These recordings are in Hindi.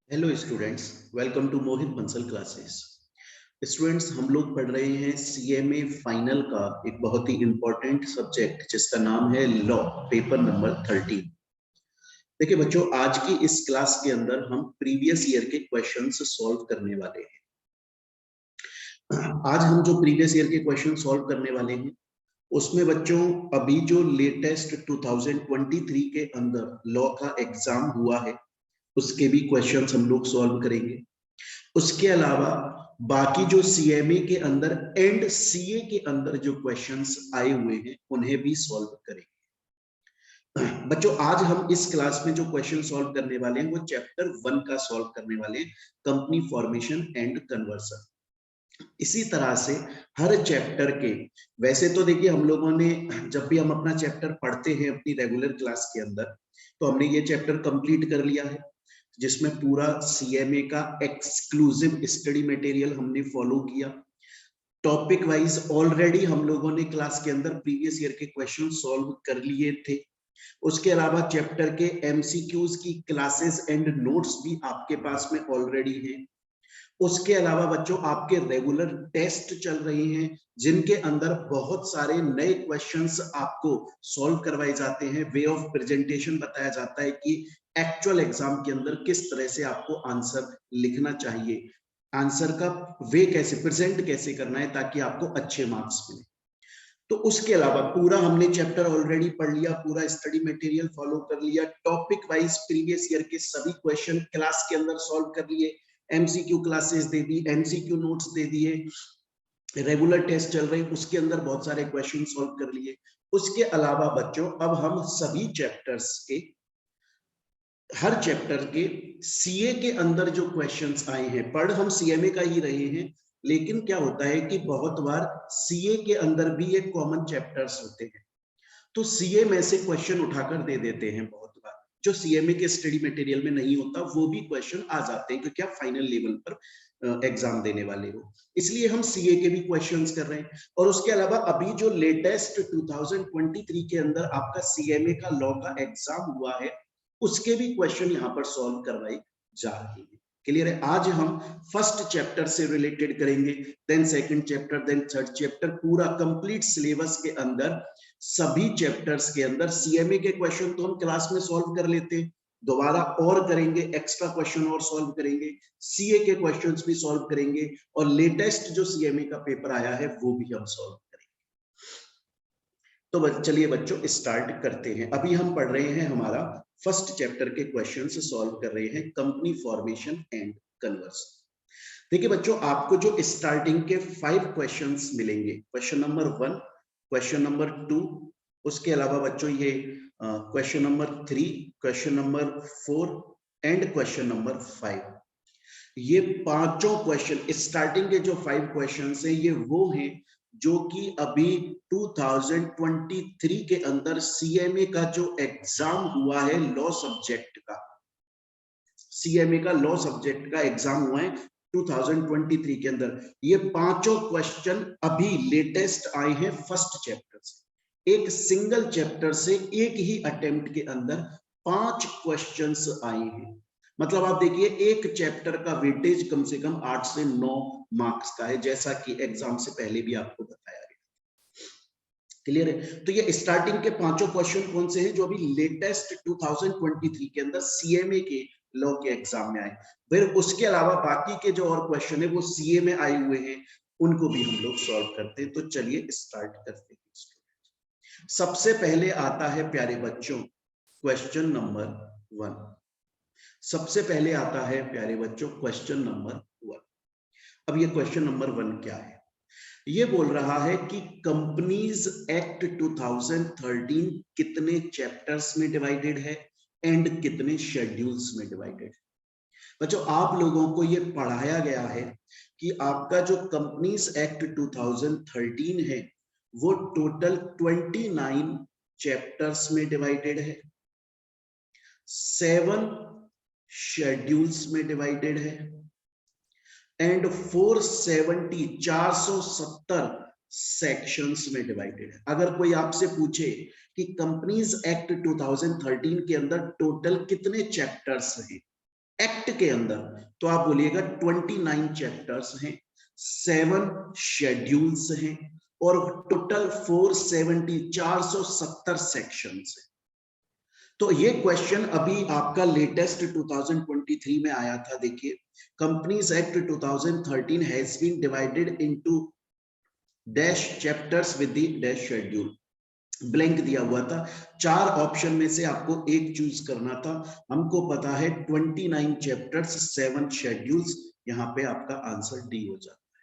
Hello students, welcome to Mohit Bansal classes. Students, हम लोग पढ़ रहे हैं सीएमए फाइनल का एक बहुत ही इंपॉर्टेंट सब्जेक्ट जिसका नाम है लॉ, पेपर नंबर 13। देखिए बच्चों, आज की इस क्लास के अंदर हम प्रीवियस ईयर के क्वेश्चंस सॉल्व करने वाले हैं। आज हम जो प्रीवियस ईयर के क्वेश्चन सॉल्व करने वाले हैं उसमें बच्चों अभी जो लेटेस्ट 2023 के अंदर लॉ का एग्जाम हुआ है उसके भी क्वेश्चंस हम लोग सॉल्व करेंगे। उसके अलावा बाकी जो सीएमए के अंदर एंड सीए के अंदर जो क्वेश्चंस आए हुए हैं उन्हें भी सॉल्व करेंगे। बच्चों, आज हम इस क्लास में जो क्वेश्चन सॉल्व करने वाले हैं वो चैप्टर 1 का सॉल्व करने वाले हैं, कंपनी फॉर्मेशन एंड कन्वर्सन। इसी तरह से हर चैप्टर के, वैसे तो देखिए हम लोगों ने जब भी हम अपना चैप्टर पढ़ते हैं अपनी रेगुलर क्लास के अंदर तो हमने ये चैप्टर कंप्लीट कर लिया है जिसमें पूरा सीएमए का एक्सक्लूसिव स्टडी मटेरियल हमने फॉलो किया। टॉपिक वाइज ऑलरेडी हम लोगों ने क्लास के अंदर प्रीवियस ईयर के क्वेश्चन सॉल्व कर लिए थे। उसके अलावा चैप्टर के एमसीक्यूज की क्लासेस एंड नोट्स भी आपके पास में ऑलरेडी हैं। उसके अलावा बच्चों आपके रेगुलर टेस्ट चल रहे हैं जिनके अंदर बहुत सारे नए क्वेश्चंस आपको सॉल्व करवाए जाते हैं। वे ऑफ प्रेजेंटेशन बताया जाता है कि एक्चुअल एग्जाम के अंदर किस तरह से आपको आंसर लिखना चाहिए, आंसर का वे कैसे प्रेजेंट कैसे करना है ताकि आपको अच्छे मार्क्स मिले। तो उसके अलावा पूरा हमने चैप्टर ऑलरेडी पढ़ लिया, पूरा स्टडी मटेरियल फॉलो कर लिया, टॉपिक वाइज प्रीवियस ईयर के सभी क्वेश्चन क्लास के अंदर सॉल्व कर लिए, एमसीक्यू क्लासेस दे दी, एमसीक्यू नोट्स दे दिए, रेगुलर टेस्ट चल रहे उसके अंदर बहुत सारे क्वेश्चन सॉल्व कर लिए। उसके अलावा बच्चों अब हम सभी चैप्टर्स के, हर चैप्टर के सीए के अंदर जो क्वेश्चंस आए हैं, पढ़ हम सीएमए का ही रहे हैं लेकिन क्या होता है कि बहुत बार सीए के अंदर भी एक कॉमन चैप्टर्स होते हैं तो सीए में से क्वेश्चन उठाकर दे देते हैं। बहुत बार जो सीएमए के स्टडी मटेरियल में नहीं होता वो भी क्वेश्चन आ जाते हैं क्योंकि आप फाइनल लेवल पर एग्जाम देने वाले हो, इसलिए हम सीए के भी क्वेश्चंस कर रहे हैं। और उसके अलावा अभी जो लेटेस्ट 2023 के अंदर आपका सीएमए का लॉ का एग्जाम हुआ है उसके भी क्वेश्चन यहाँ पर सॉल्व करवाए जा रहे हैं। क्लियर है? आज हम फर्स्ट चैप्टर से रिलेटेड करेंगे, then second chapter, then third chapter, पूरा कंप्लीट सिलेबस के अंदर सभी चैप्टर्स के अंदर सीएमए के क्वेश्चन तो हम क्लास में सॉल्व कर लेते हैं, दोबारा और करेंगे, एक्स्ट्रा क्वेश्चन और सॉल्व करेंगे, सीए के क्वेश्चंस भी सॉल्व करेंगे और लेटेस्ट जो सीएमए का पेपर आया है वो भी हम सॉल्व करेंगे। तो चलिए बच्चों स्टार्ट करते हैं। अभी हम पढ़ रहे हैं, हमारा फर्स्ट चैप्टर के क्वेश्चंस सॉल्व कर रहे हैं, कंपनी फॉर्मेशन एंड कन्वर्सन। देखिए बच्चों, आपको जो स्टार्टिंग के 5 क्वेश्चंस मिलेंगे, क्वेश्चन नंबर 1, क्वेश्चन नंबर 2, उसके अलावा बच्चों ये question number 3, question number 4 and question number 5, ये पांचों क्वेश्चन स्टार्टिंग के जो 5 क्वेश्चंस हैं ये वो हैं जो कि अभी 2023 के अंदर सीएमए का जो एग्जाम हुआ है लॉ सब्जेक्ट का, सीएमए का लॉ सब्जेक्ट का एग्जाम हुआ है 2023 के अंदर, ये पांचों क्वेश्चन अभी लेटेस्ट आए हैं फर्स्ट चैप्टर से। एक सिंगल चैप्टर से एक ही अटेम्प्ट के अंदर 5 क्वेश्चंस आए हैं। मतलब आप देखिए एक चैप्टर का वेटेज कम से कम 8 से 9 मार्क्स का है, जैसा कि एग्जाम से पहले भी आपको बताया गया। क्लियर है? तो ये स्टार्टिंग के पांचों क्वेश्चन कौन से हैं जो अभी लेटेस्ट 2023 के अंदर सीएमए के लॉ के एग्जाम में आए। फिर उसके अलावा बाकी के जो और क्वेश्चन है वो सीए में आए हुए हैं, उनको भी हम लोग सॉल्व करते हैं। तो चलिए स्टार्ट करते हैं। सबसे पहले आता है प्यारे बच्चों क्वेश्चन नंबर 1। सबसे पहले आता है प्यारे बच्चों क्वेश्चन नंबर 1। अब ये क्वेश्चन नंबर 1 क्या है? ये बोल रहा है कि कंपनीज एक्ट 2013 कितने चैप्टर्स में डिवाइडेड है एंड कितने शेड्यूल्स में डिवाइडेड है। बच्चों आप लोगों को ये पढ़ाया गया है कि आपका जो कंपनीज एक्ट 2013 है वो टोटल 29 चैप्टर्स में डिवाइडेड है, 7 शेड्यूल्स में डिवाइडेड है एंड 470 सेक्शंस में डिवाइडेड है। अगर कोई आपसे पूछे कि कंपनीज एक्ट 2013 के अंदर टोटल कितने चैप्टर्स हैं एक्ट के अंदर तो आप बोलिएगा 29 चैप्टर्स हैं, 7 शेड्यूल्स हैं और टोटल 470 सेक्शंस हैं। तो ये क्वेश्चन अभी आपका लेटेस्ट 2023 में आया था। देखिए, companies act 2013 has been divided into dash chapters with the dash schedule. Blank दिया हुआ था, 4 ऑप्शन में से आपको एक चूज करना था। हमको पता है 29 चैप्टर्स, 7 शेड्यूल्स, यहाँ पे आपका आंसर डी हो जाता है।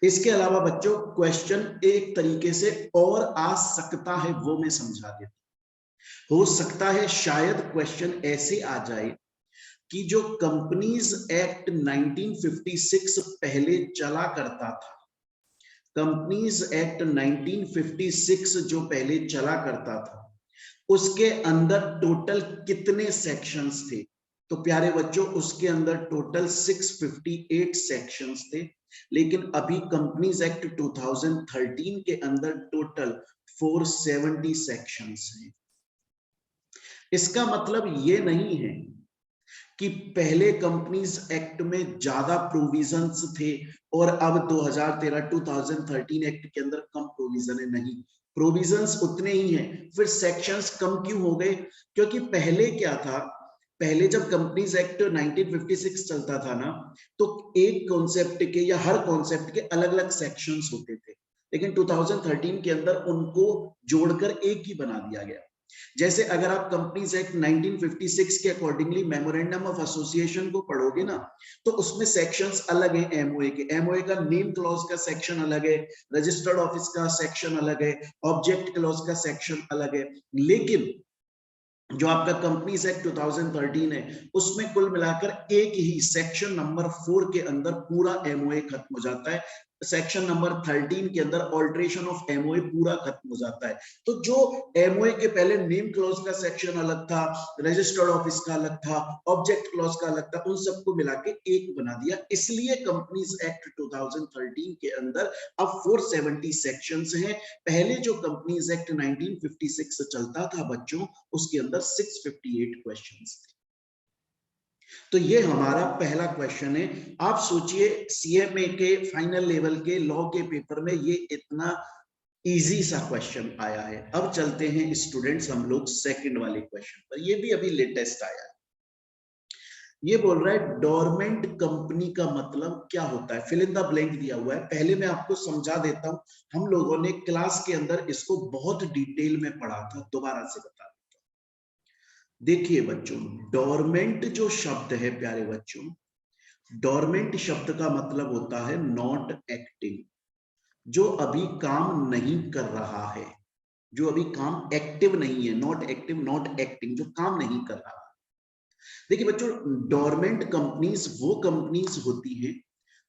इसके अलावा बच्चों क्वेश्चन एक तरीके से और आ सकता है, वो मैं समझा देता हूं। हो सकता है शायद क्वेश्चन ऐसे आ जाए कि जो कंपनीज एक्ट 1956 पहले चला करता था, कंपनीज एक्ट 1956 जो पहले चला करता था, उसके अंदर टोटल कितने सेक्शंस थे? तो प्यारे बच्चों उसके अंदर टोटल 658 सेक्शंस थे, लेकिन अभी कंपनीज एक्ट 2013 के अंदर टोटल 470 सेक्शंस हैं। इसका मतलब ये नहीं है कि पहले कंपनीज एक्ट में ज्यादा प्रोविजंस थे और अब 2013 एक्ट के अंदर कम प्रोविजन है। नहीं, प्रोविजंस उतने ही हैं, फिर सेक्शंस कम क्यों हो गए? क्योंकि पहले क्या था, पहले जब कंपनीज एक्ट 1956 चलता था ना, तो एक कॉन्सेप्ट के या हर कॉन्सेप्ट के अलग अलग सेक्शंस होते थे, लेकिन 2013 के अंदर उनको जोड़कर एक ही बना दिया गया। जैसे अगर आप कंपनीज एक्ट 1956 के अकॉर्डिंगली मेमोरेंडम ऑफ एसोसिएशन को पढ़ोगे ना, तो उसमें सेक्शंस अलग है एमओए के। एमओए का नेम क्लॉज का सेक्शन अलग है, रजिस्टर्ड ऑफिस का सेक्शन अलग है, ऑब्जेक्ट क्लॉज का सेक्शन अलग है। लेकिन जो आपका कंपनीज एक्ट 2013 है, उसमें कुल मिलाकर एक ही सेक्शन नंबर 4 के अंदर पूरा एमओए खत्म हो जाता है। सेक्शन नंबर 13 के अंदर ऑल्ट्रेशन ऑफ एमओए पूरा खत्म हो जाता है। तो जो एमओए के पहले नेम क्लॉज का सेक्शन अलग था, रजिस्टर्ड ऑफिस का अलग था, ऑब्जेक्ट क्लॉज का अलग था, उन सबको मिला के एक बना दिया। इसलिए कंपनीज एक्ट 2013 के अंदर अब 470 सेक्शंस हैं। पहले जो कंपनीज एक्ट 1956 चलता था बच्चों, उसके अंदर 658 क्वेश्चंस थे। तो ये हमारा पहला क्वेश्चन है। आप सोचिए सीएमए के फाइनल लेवल के लॉ के पेपर में ये इतना इजी सा क्वेश्चन आया है। अब चलते हैं स्टूडेंट्स हम लोग सेकंड वाले क्वेश्चन पर। ये भी अभी लेटेस्ट आया है। ये बोल रहा है डोरमेंट कंपनी का मतलब क्या होता है? फिल इन द ब्लैंक दिया हुआ है। पहले मैं आपको समझा देता हूं, हम लोगों ने क्लास के अंदर इसको बहुत डिटेल में पढ़ा था, दोबारा से बता देता हूं। देखिए बच्चों, डोरमेंट जो शब्द है प्यारे बच्चों, डोरमेंट शब्द का मतलब होता है नॉट एक्टिंग, जो अभी काम नहीं कर रहा है, जो अभी काम एक्टिव नहीं है। नॉट एक्टिव, नॉट एक्टिंग, जो काम नहीं कर रहा। देखिए बच्चों, डोरमेंट कंपनीज वो कंपनीज होती हैं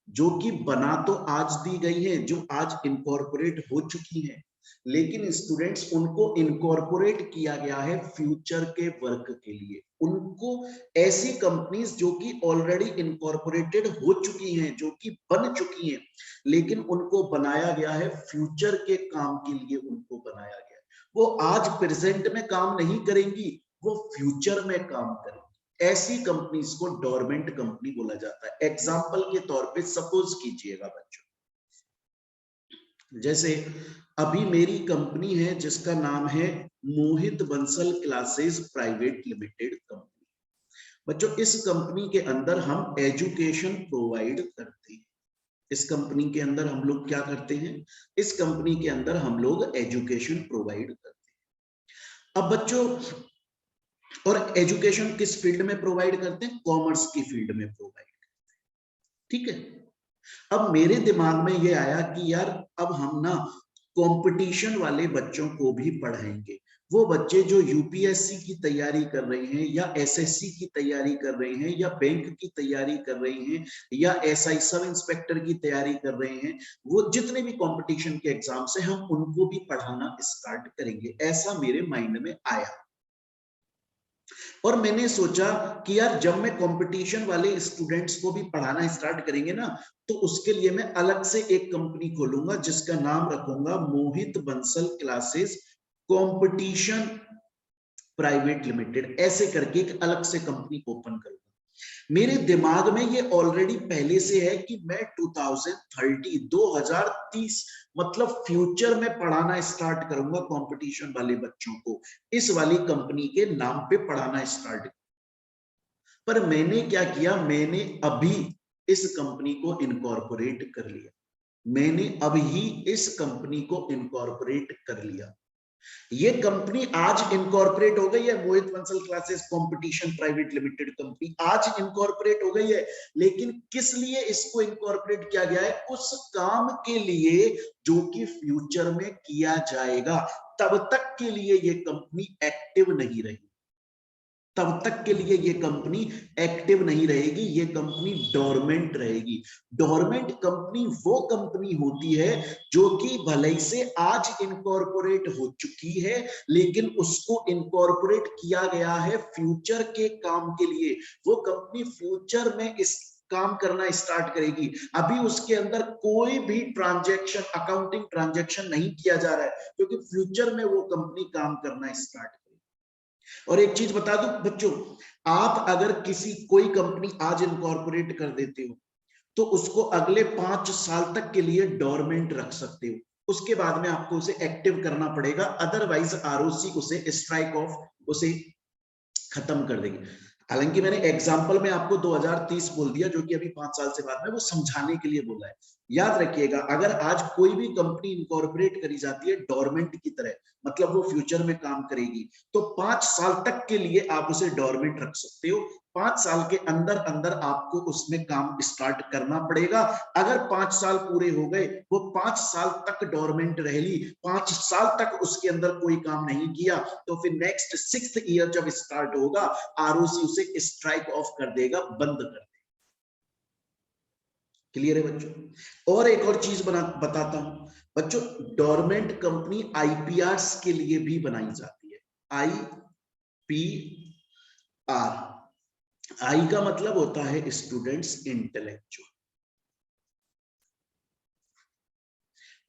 जो कि बना तो आज दी गई है, जो आज इनकॉर्पोरेट हो चुकी है, लेकिन स्टूडेंट्स उनको इनकॉर्पोरेट किया गया है फ्यूचर के वर्क के लिए। उनको ऐसी कंपनीज जो कि ऑलरेडी इनकॉर्पोरेटेड हो चुकी हैं, जो कि बन चुकी हैं, लेकिन उनको बनाया गया है फ्यूचर के काम के लिए, उनको बनाया गया। वो आज प्रेजेंट में काम नहीं करेंगी, वो फ्यूचर में काम करेंगी। ऐसी कंपनीज को डोरमेंट कंपनी बोला जाता है। एग्जाम्पल के तौर पे सपोज कीजिएगा बच्चों, जैसे अभी मेरी कंपनी है जिसका नाम है Mohit Bansal classes private limited company. बच्चों इस कंपनी के अंदर हम एजुकेशन प्रोवाइड करते हैं। इस कंपनी के अंदर हम लोग क्या करते हैं? इस कंपनी के अंदर हम लोग एजुकेशन प्रोवाइड करते हैं। अब बच्चों, और एजुकेशन किस फील्ड में प्रोवाइड करते हैं? कॉमर्स की फील्ड में प्रोवाइड करते हैं। ठीक है। अब मेरे दिमाग में ये आया कि यार अब हम ना कंपटीशन वाले बच्चों को भी पढ़ाएंगे। वो बच्चे जो यूपीएससी की तैयारी कर रहे हैं, या एसएससी की तैयारी कर रहे हैं, या बैंक की तैयारी कर रहे हैं, या एसआई सब इंस्पेक्टर की तैयारी कर रहे हैं, वो जितने भी कंपटीशन के एग्जाम से, हम उनको भी पढ़ाना स्टार्ट करेंगे। ऐसा मेरे माइंड में आया और मैंने सोचा कि यार जब मैं कंपटीशन वाले स्टूडेंट्स को भी पढ़ाना स्टार्ट करेंगे ना, तो उसके लिए मैं अलग से एक कंपनी खोलूंगा जिसका नाम रखूंगा Mohit Bansal classes competition private limited, ऐसे करके एक अलग से कंपनी ओपन करूंगा। मेरे दिमाग में ये ऑलरेडी पहले से है कि मैं 2030 मतलब फ्यूचर में पढ़ाना स्टार्ट करूंगा कंपटीशन वाले बच्चों को, इस वाली कंपनी के नाम पे पढ़ाना स्टार्ट। पर मैंने क्या किया, मैंने अभी इस कंपनी को इनकॉर्पोरेट कर लिया, मैंने अभी इस कंपनी को इनकॉर्पोरेट कर लिया। ये कंपनी आज इनकॉर्पोरेट हो गई है, Mohit Bansal classes competition private limited company आज इनकॉर्पोरेट हो गई है। लेकिन किस लिए इसको इनकॉर्पोरेट किया गया है? उस काम के लिए जो कि फ्यूचर में किया जाएगा, तब तक के लिए ये कंपनी एक्टिव नहीं रही, तब तक के लिए ये कंपनी एक्टिव नहीं रहेगी, ये कंपनी डोरमेंट रहेगी। डोरमेंट कंपनी वो कंपनी होती है जो कि भले से आज इनकॉर्पोरेट हो चुकी है, लेकिन उसको इनकॉर्पोरेट किया गया है फ्यूचर के काम के लिए। वो कंपनी फ्यूचर में इस काम करना स्टार्ट करेगी, अभी उसके अंदर कोई भी ट्रांजैक्शन, अकाउंटिंग ट्रांजैक्शन नहीं किया जा रहा है, क्योंकि फ्यूचर में वो कंपनी काम करना स्टार्ट। और एक चीज बता दूं बच्चों, आप अगर कोई कंपनी आज इनकॉर्पोरेट कर देते हो तो उसको अगले 5 साल तक के लिए डोरमेंट रख सकते हो, उसके बाद में आपको उसे एक्टिव करना पड़ेगा, अदरवाइज आरओसी उसे स्ट्राइक ऑफ, उसे खत्म कर देगी। हालांकि मैंने एग्जांपल में आपको 2030 बोल दिया, जो कि अभी 5 साल से बाद में, वो समझाने के लिए बोला है। याद रखिएगा, अगर आज कोई भी कंपनी इनकॉर्पोरेट करी जाती है डोरमेंट की तरह, मतलब वो फ्यूचर में काम करेगी, तो 5 साल तक के लिए आप उसे डोरमेंट रख सकते हो। 5 साल के अंदर अंदर आपको उसमें काम स्टार्ट करना पड़ेगा। अगर 5 साल पूरे हो गए, वो 5 साल तक डोरमेंट रह ली, 5 साल तक उसके अंदर कोई काम नहीं किया, तो फिर नेक्स्ट 6th ईयर जब स्टार्ट होगा, आरओसी उसे स्ट्राइक ऑफ कर देगा, बंद कर देगा। क्लियर है बच्चों? और एक और चीज बताता हूं बच्चों, डोरमेंट कंपनी आईपीआर के लिए भी बनाई जाती है। आईपीआर, आई का मतलब होता है स्टूडेंट्स इंटेलेक्चुअल,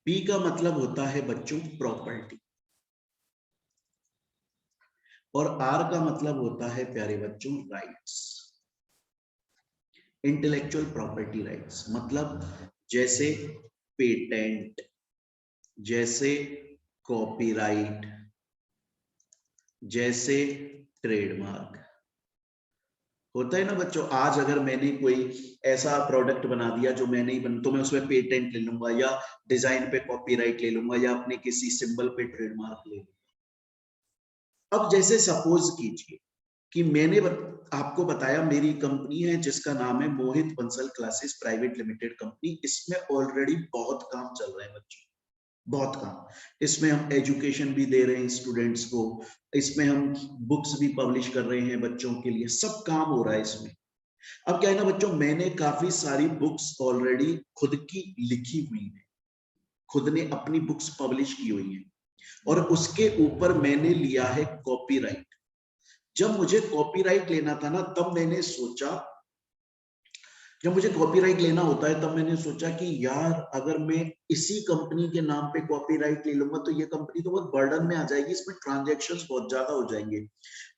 पी का मतलब होता है बच्चों प्रॉपर्टी, और आर का मतलब होता है प्यारे बच्चों राइट्स। इंटेलेक्चुअल प्रॉपर्टी राइट्स मतलब जैसे पेटेंट, जैसे कॉपीराइट, जैसे ट्रेडमार्क होता है ना बच्चों। आज अगर मैंने कोई ऐसा प्रोडक्ट बना दिया जो मैंने ही तो मैं उसमें पेटेंट ले लूंगा, या डिजाइन पे कॉपीराइट ले लूंगा, या अपने किसी सिंबल पे ट्रेडमार्क ले लूंगा। अब जैसे सपोज कीजिए कि मैंने आपको बताया मेरी कंपनी है जिसका नाम है Mohit Bansal classes private limited company, इसमें ऑलरेडी बहुत काम चल रहे हैं बच्चों, बहुत काम। इसमें हम एजुकेशन भी दे रहे हैं स्टूडेंट्स को, इसमें हम बुक्स भी पब्लिश कर रहे हैं बच्चों के लिए, सब काम हो रहा है इसमें। अब क्या है ना बच्चों, मैंने काफी सारी बुक्स ऑलरेडी खुद की लिखी हुई है, खुद ने अपनी बुक्स पब्लिश की हुई है, और उसके ऊपर मैंने लिया है कॉपीराइट। जब मुझे कॉपीराइट लेना था ना, तब मैंने सोचा, जब मुझे कॉपीराइट लेना होता है तब मैंने सोचा कि यार अगर मैं इसी कंपनी के नाम पे कॉपीराइट ले लूंगा तो ये कंपनी तो बहुत बर्डन में आ जाएगी, इसमें ट्रांजैक्शंस बहुत ज्यादा हो जाएंगे,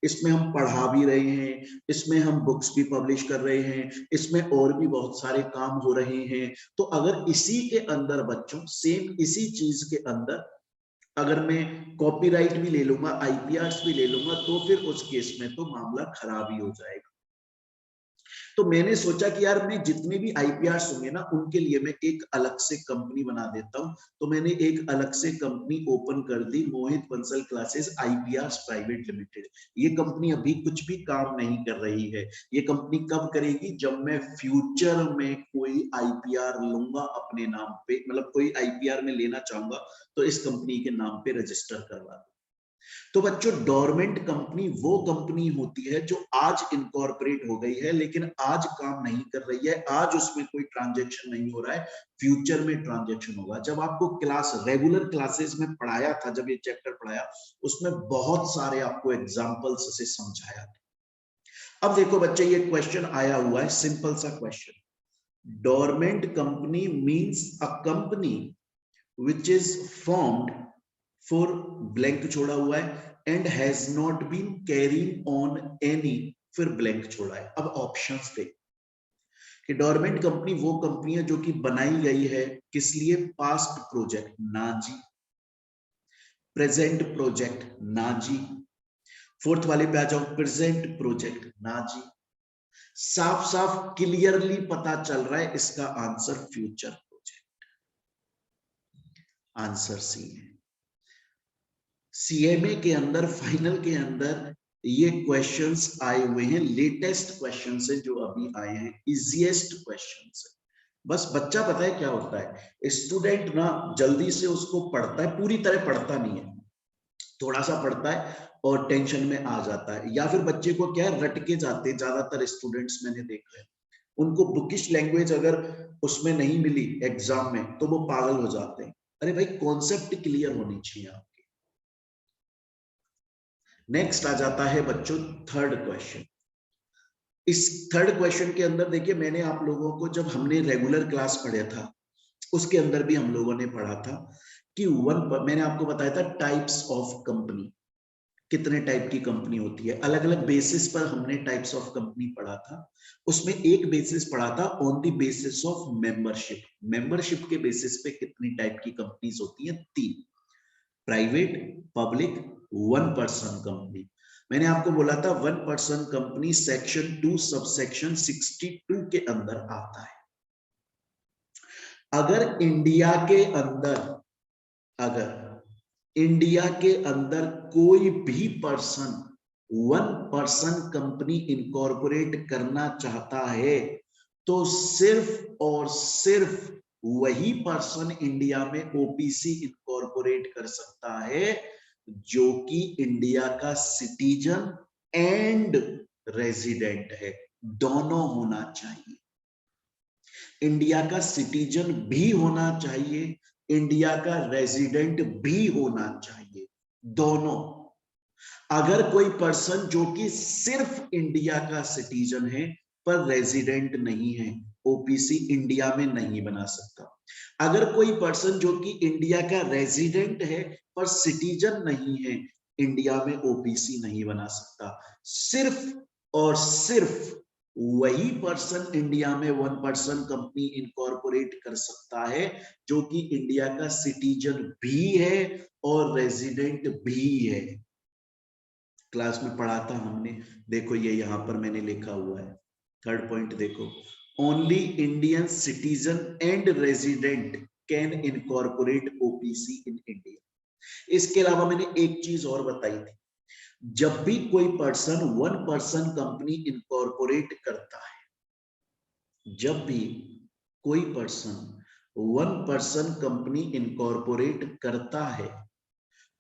इसमें हम पढ़ा भी रहे हैं, इसमें हम बुक्स भी पब्लिश कर रहे हैं, इसमें और भी बहुत सारे काम हो रहे हैं। तो अगर इसी के अंदर बच्चों, सेम इसी चीज के अंदर अगर मैं कॉपीराइट भी ले लूंगा, आईपीआर भी ले लूंगा, तो फिर उस केस में तो मामला खराब ही हो जाएगा। तो मैंने सोचा कि यार मैं जितने भी आईपीआर होंगे ना, उनके लिए मैं एक अलग से कंपनी बना देता हूं। तो मैंने एक अलग से कंपनी ओपन कर दी, Mohit Bansal classes IPR private limited. ये कंपनी अभी कुछ भी काम नहीं कर रही है, ये कंपनी कब करेगी? जब मैं फ्यूचर में कोई आईपीआर लूंगा अपने नाम पे, मतलब कोई आईपीआर में लेना चाहूंगा तो इस कंपनी के नाम पे रजिस्टर करवा दूं। तो बच्चों, डोरमेंट कंपनी वो कंपनी होती है जो आज इनकॉर्पोरेट हो गई है, लेकिन आज काम नहीं कर रही है, आज उसमें कोई ट्रांजैक्शन नहीं हो रहा है, फ्यूचर में ट्रांजैक्शन होगा। जब आपको क्लास, रेगुलर क्लासेस में पढ़ाया था, जब ये चैप्टर पढ़ाया, उसमें बहुत सारे आपको एग्जांपल्स से समझाया था। अब देखो बच्चे, ये क्वेश्चन आया हुआ है, सिंपल सा question, dormant company means a company which is formed for, blank छोड़ा हुआ है, and has not been carrying on any, फिर ब्लैंक छोड़ा है। अब ऑप्शंस देख कि डोरमेंट कंपनी वो कंपनी है जो कि बनाई गई है किस लिए, पास्ट प्रोजेक्ट, ना जी। प्रेजेंट प्रोजेक्ट, ना जी। फोर्थ वाले पे आ जाओ, प्रेजेंट प्रोजेक्ट, ना जी। साफ साफ क्लियरली पता चल रहा है इसका answer future project, answer C है। सीएमए के अंदर फाइनल के अंदर ये क्वेश्चंस आए हुए हैं, लेटेस्ट क्वेश्चंस है जो अभी आए हैं, इजीएस्ट क्वेश्चंस है। बस बच्चा पता है क्या होता है, स्टूडेंट ना जल्दी से उसको पढ़ता है, पूरी तरह पढ़ता नहीं है, थोड़ा सा पढ़ता है और टेंशन में आ जाता है, या फिर बच्चे को क्या है रट के जाते हैं। ज्यादातर स्टूडेंट्स मैंने देखा है, उनको बुकिश लैंग्वेज अगर उसमें नहीं मिली एग्जाम में तो वो पागल हो जाते हैं। अरे भाई कॉन्सेप्ट क्लियर होनी चाहिए आपकी। नेक्स्ट आ जाता है बच्चों थर्ड क्वेश्चन। इस थर्ड क्वेश्चन के अंदर देखिए, मैंने आप लोगों को जब हमने रेगुलर क्लास पढ़ा था उसके अंदर भी हम लोगों ने पढ़ा था कि मैंने आपको बताया था टाइप्स ऑफ कंपनी, कितने टाइप की कंपनी होती है, अलग अलग बेसिस पर हमने टाइप्स ऑफ कंपनी पढ़ा था। उसमें एक बेसिस पढ़ा था on the basis of membership, membership के बेसिस पे कितनी टाइप की कंपनीज होती है, 3, private, public, one person company. मैंने आपको बोला था one person company section 2 subsection 62 के अंदर आता है। अगर इंडिया के अंदर कोई भी person one person company incorporate करना चाहता है तो सिर्फ और सिर्फ वही पर्सन इंडिया में ओपीसी इनकॉर्पोरेट कर सकता है जो कि इंडिया का सिटीजन एंड रेजिडेंट है, दोनों होना चाहिए। इंडिया का सिटीजन भी होना चाहिए, इंडिया का रेजिडेंट भी होना चाहिए, दोनों। अगर कोई पर्सन जो कि सिर्फ इंडिया का सिटीजन है पर रेजिडेंट नहीं है, ओपीसी इंडिया में नहीं बना सकता। अगर कोई पर्सन जो कि इंडिया का रेजिडेंट है पर सिटीजन नहीं है, इंडिया में ओपीसी नहीं बना सकता। सिर्फ और सिर्फ वही पर्सन इंडिया में वन पर्सन कंपनी इनकॉर्पोरेट कर सकता है जो कि इंडिया का सिटीजन भी है और रेजिडेंट भी है। क्लास में पढ़ा था हमने, देखो ये यहां पर मैंने लिखा हुआ है, थर्ड पॉइंट देखो, only Indian citizen and resident can incorporate OPC in India. इसके अलावा मैंने एक चीज और बताई थी, जब भी कोई person one person company incorporate करता है, जब भी कोई person one person company incorporate करता है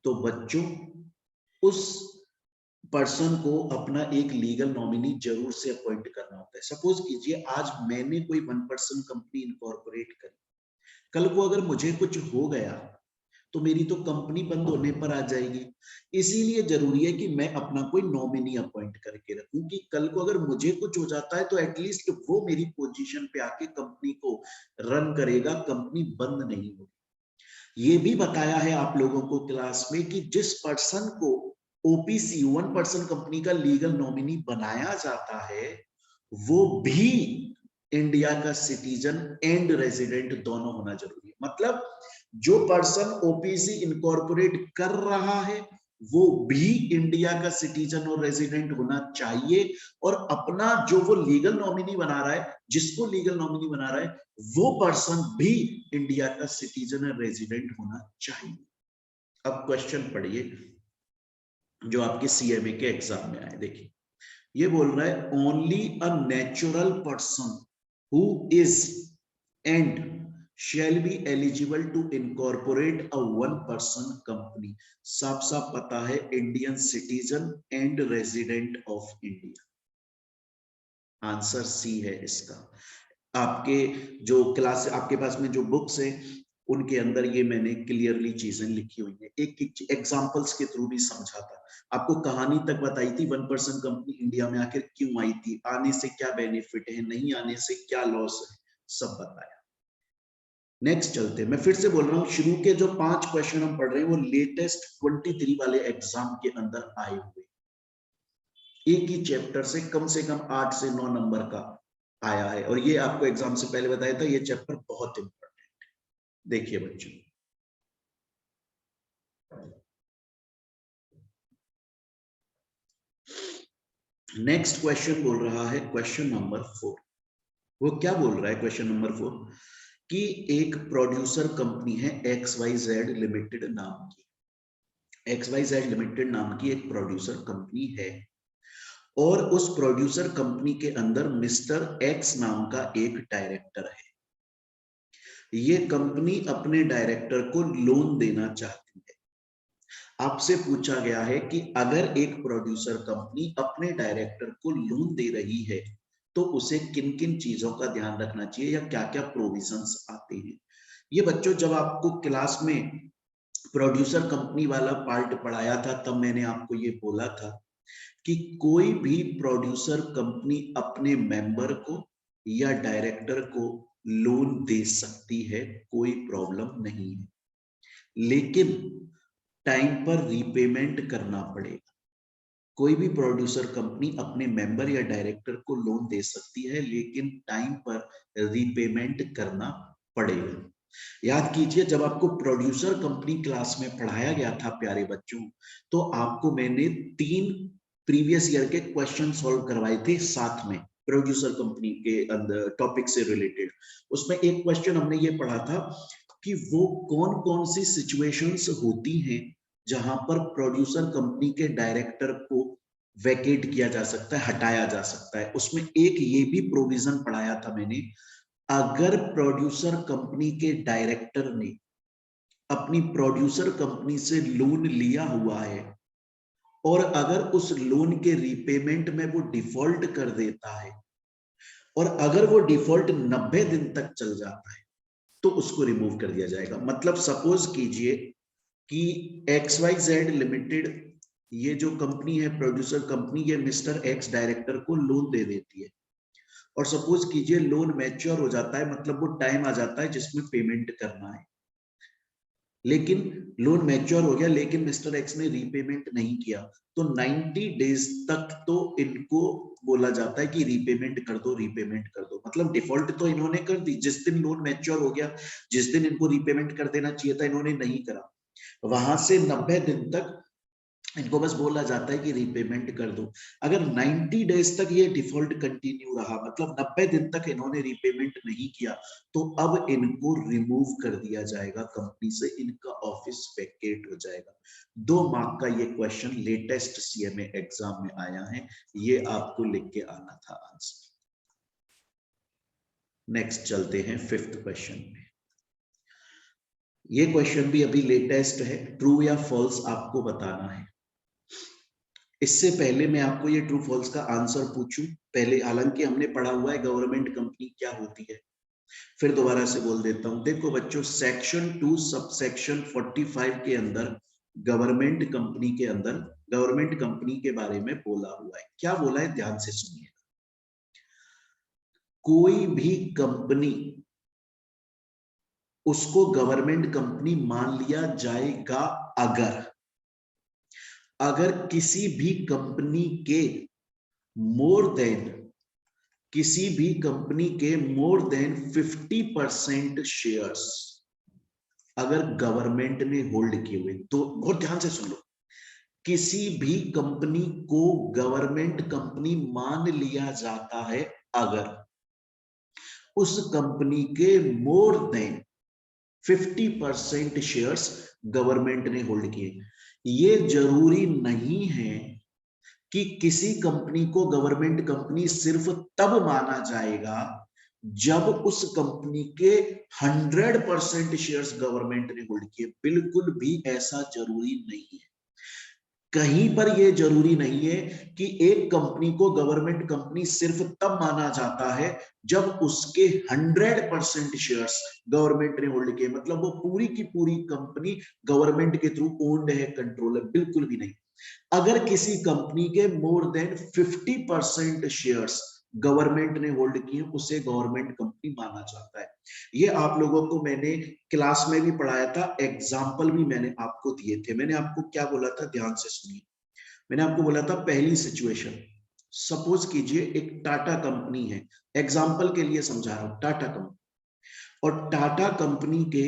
तो बच्चों उस पर्सन को अपना एक लीगल नॉमिनी जरूर से अपॉइंट करना होता है। सपोज कीजिए आज मैंने कोई वन पर्सन कंपनी इनकॉर्पोरेट करी, कल को अगर मुझे कुछ हो गया तो मेरी तो कंपनी बंद होने पर आ जाएगी। इसीलिए जरूरी है कि मैं अपना कोई नॉमिनी अपॉइंट करके रखूं कि कल को अगर मुझे कुछ हो जाता है तो एटलीस्ट वो मेरी पोजीशन पे आके कंपनी को रन करेगा, कंपनी बंद नहीं होगी। ये भी बताया है आप लोगों को क्लास में कि जिस पर्सन को ओपीसी वन पर्सन कंपनी का लीगल नॉमिनी बनाया जाता है वो भी इंडिया का सिटीजन एंड रेजिडेंट दोनों होना जरूरी है। मतलब जो पर्सन ओपीसी इनकॉर्पोरेट कर रहा है वो भी इंडिया का सिटीजन और रेजिडेंट होना चाहिए, और अपना जो वो लीगल नॉमिनी बना रहा है, जिसको लीगल नॉमिनी बना रहा है वो पर्सन भी इंडिया का सिटीजन और रेजिडेंट होना चाहिए। अब क्वेश्चन पढ़िए जो आपके सीएमए के एग्जाम में आए। देखिए ये बोल रहा है only a natural person who is and shall be eligible to incorporate a one person company। साफ साफ पता है Indian citizen and resident of India, answer C है इसका। आपके जो क्लास आपके पास में जो बुक्स है उनके अंदर ये मैंने क्लियरली चीजें लिखी हुई है, एक एग्जांपल्स के थ्रू भी समझा था आपको, कहानी तक बताई थी वन पर्सन कंपनी इंडिया में आखिर क्यों आई थी, आने से क्या बेनिफिट है, नहीं आने से क्या लॉस है, सब बताया। नेक्स्ट चलते हैं। मैं फिर से बोल रहा हूं, शुरू के जो 5 क्वेश्चन हम पढ़ रहे हैं वो लेटेस्ट 23 वाले एग्जाम के अंदर आए हुए, एक ही चैप्टर से कम 8 से 9 नंबर का आया है, और ये आपको एग्जाम से पहले बताया था, ये चैप्टर बहुत इंपॉर्टेंट है। देखिए बच्चों, नेक्स्ट क्वेश्चन बोल रहा है क्वेश्चन नंबर 4। वो क्या बोल रहा है क्वेश्चन नंबर 4 कि एक प्रोड्यूसर कंपनी है XYZ लिमिटेड नाम की, XYZ लिमिटेड नाम की एक प्रोड्यूसर कंपनी है, और उस प्रोड्यूसर कंपनी के अंदर मिस्टर एक्स नाम का एक डायरेक्टर है। ये कंपनी अपने डायरेक्टर को लोन देना चाहती है। आपसे पूछा गया है कि अगर एक प्रोड्यूसर कंपनी अपने डायरेक्टर को लोन दे रही है तो उसे किन किन चीजों का ध्यान रखना चाहिए या क्या क्या प्रोविजंस आते हैं। ये बच्चों जब आपको क्लास में प्रोड्यूसर कंपनी वाला पार्ट पढ़ाया था तब मैंने आपको ये बोला था कि कोई भी प्रोड्यूसर कंपनी अपने मेंबर को या डायरेक्टर को लोन दे सकती है, कोई प्रॉब्लम नहीं है, लेकिन टाइम पर रीपेमेंट करना पड़ेगा। कोई भी प्रोड्यूसर कंपनी अपने मेंबर या डायरेक्टर को लोन दे सकती है, लेकिन टाइम पर रीपेमेंट करना पड़ेगा। याद कीजिए, जब आपको प्रोड्यूसर कंपनी क्लास में पढ़ाया गया था प्यारे बच्चों, तो आपको मैंने 3 प्रीवियस ईयर के क्वेश्चन सॉल्व करवाए थे साथ में प्रोड्यूसर कंपनी के अंदर टॉपिक से रिलेटेड। उसमें एक क्वेश्चन हमने ये पढ़ा था कि वो कौन कौन सी सिचुएशंस होती हैं जहां पर प्रोड्यूसर कंपनी के डायरेक्टर को वैकेट किया जा सकता है, हटाया जा सकता है। उसमें एक ये भी प्रोविजन पढ़ाया था मैंने, अगर प्रोड्यूसर कंपनी के डायरेक्टर ने अपनी प्रोड्यूसर कंपनी से लोन लिया हुआ है और अगर उस लोन के रीपेमेंट में वो डिफॉल्ट कर देता है और अगर वो डिफॉल्ट 90 दिन तक चल जाता है तो उसको रिमूव कर दिया जाएगा। मतलब सपोज कीजिए कि XYZ लिमिटेड ये जो कंपनी है प्रोड्यूसर कंपनी, ये मिस्टर एक्स डायरेक्टर को लोन दे देती है, और सपोज कीजिए लोन मैच्योर हो जाता है, मतलब वो टाइम आ जाता है जिसमें पेमेंट करना है, लेकिन लोन मैच्योर हो गया लेकिन मिस्टर एक्स ने रीपेमेंट नहीं किया, तो 90 डेज तक तो इनको बोला जाता है कि रीपेमेंट कर दो, रीपेमेंट कर दो। मतलब डिफॉल्ट तो इन्होंने कर दी, जिस दिन लोन मैच्योर हो गया, जिस दिन इनको रीपेमेंट कर देना चाहिए था, इन्होंने नहीं करा। वहां से 90 दिन तक इनको बस बोला जाता है कि रीपेमेंट कर दो। अगर 90 डेज तक ये डिफॉल्ट कंटिन्यू रहा, मतलब 90 दिन तक इन्होंने रीपेमेंट नहीं किया, तो अब इनको रिमूव कर दिया जाएगा कंपनी से, इनका ऑफिस वैकेट हो जाएगा। 2 मार्क का ये क्वेश्चन लेटेस्ट CMA एग्जाम में आया है, ये आपको लिख के आना था आंसर। नेक्स्ट चलते हैं 5th क्वेश्चन में। ये क्वेश्चन भी अभी लेटेस्ट है, ट्रू या फॉल्स आपको बताना है। इससे पहले मैं आपको ये ट्रू फॉल्स का आंसर पूछूं पहले, हालांकि हमने पढ़ा हुआ है गवर्नमेंट कंपनी क्या होती है, फिर दोबारा से बोल देता हूं। देखो बच्चों, सेक्शन 2 सबसेक्शन 45 के अंदर गवर्नमेंट कंपनी के अंदर गवर्नमेंट कंपनी के बारे में बोला हुआ है। क्या बोला है, ध्यान से सुनिए। कोई भी कंपनी, उसको गवर्नमेंट कंपनी मान लिया जाएगा अगर किसी भी कंपनी के मोर देन 50% शेयर्स अगर गवर्नमेंट ने होल्ड किए हुए, तो बहुत ध्यान से सुन लो, किसी भी कंपनी को गवर्नमेंट कंपनी मान लिया जाता है अगर उस कंपनी के मोर देन 50% शेयर्स गवर्नमेंट ने होल्ड किए। ये जरूरी नहीं है कि किसी कंपनी को गवर्नमेंट कंपनी सिर्फ तब माना जाएगा जब उस कंपनी के 100% शेयर्स गवर्नमेंट ने होल्ड किए। बिल्कुल भी ऐसा जरूरी नहीं है, कहीं पर यह जरूरी नहीं है कि एक कंपनी को गवर्नमेंट कंपनी सिर्फ तब माना जाता है जब उसके 100% शेयर्स गवर्नमेंट ने होल्ड किए, मतलब वो पूरी की पूरी कंपनी गवर्नमेंट के थ्रू ओन्ड है, कंट्रोल है। बिल्कुल भी नहीं। अगर किसी कंपनी के मोर देन 50% शेयर्स गवर्नमेंट ने होल्ड की है उसे गवर्नमेंट कंपनी माना जाता है। ये आप लोगों को मैंने क्लास में भी पढ़ाया था, एग्जाम्पल भी मैंने आपको दिए थे। मैंने आपको क्या बोला था, ध्यान से सुनिए। मैंने आपको बोला था पहली सिचुएशन, सपोज कीजिए एक टाटा कंपनी है, एग्जाम्पल के लिए समझा रहा हूं, टाटा कंपनी, और टाटा कंपनी के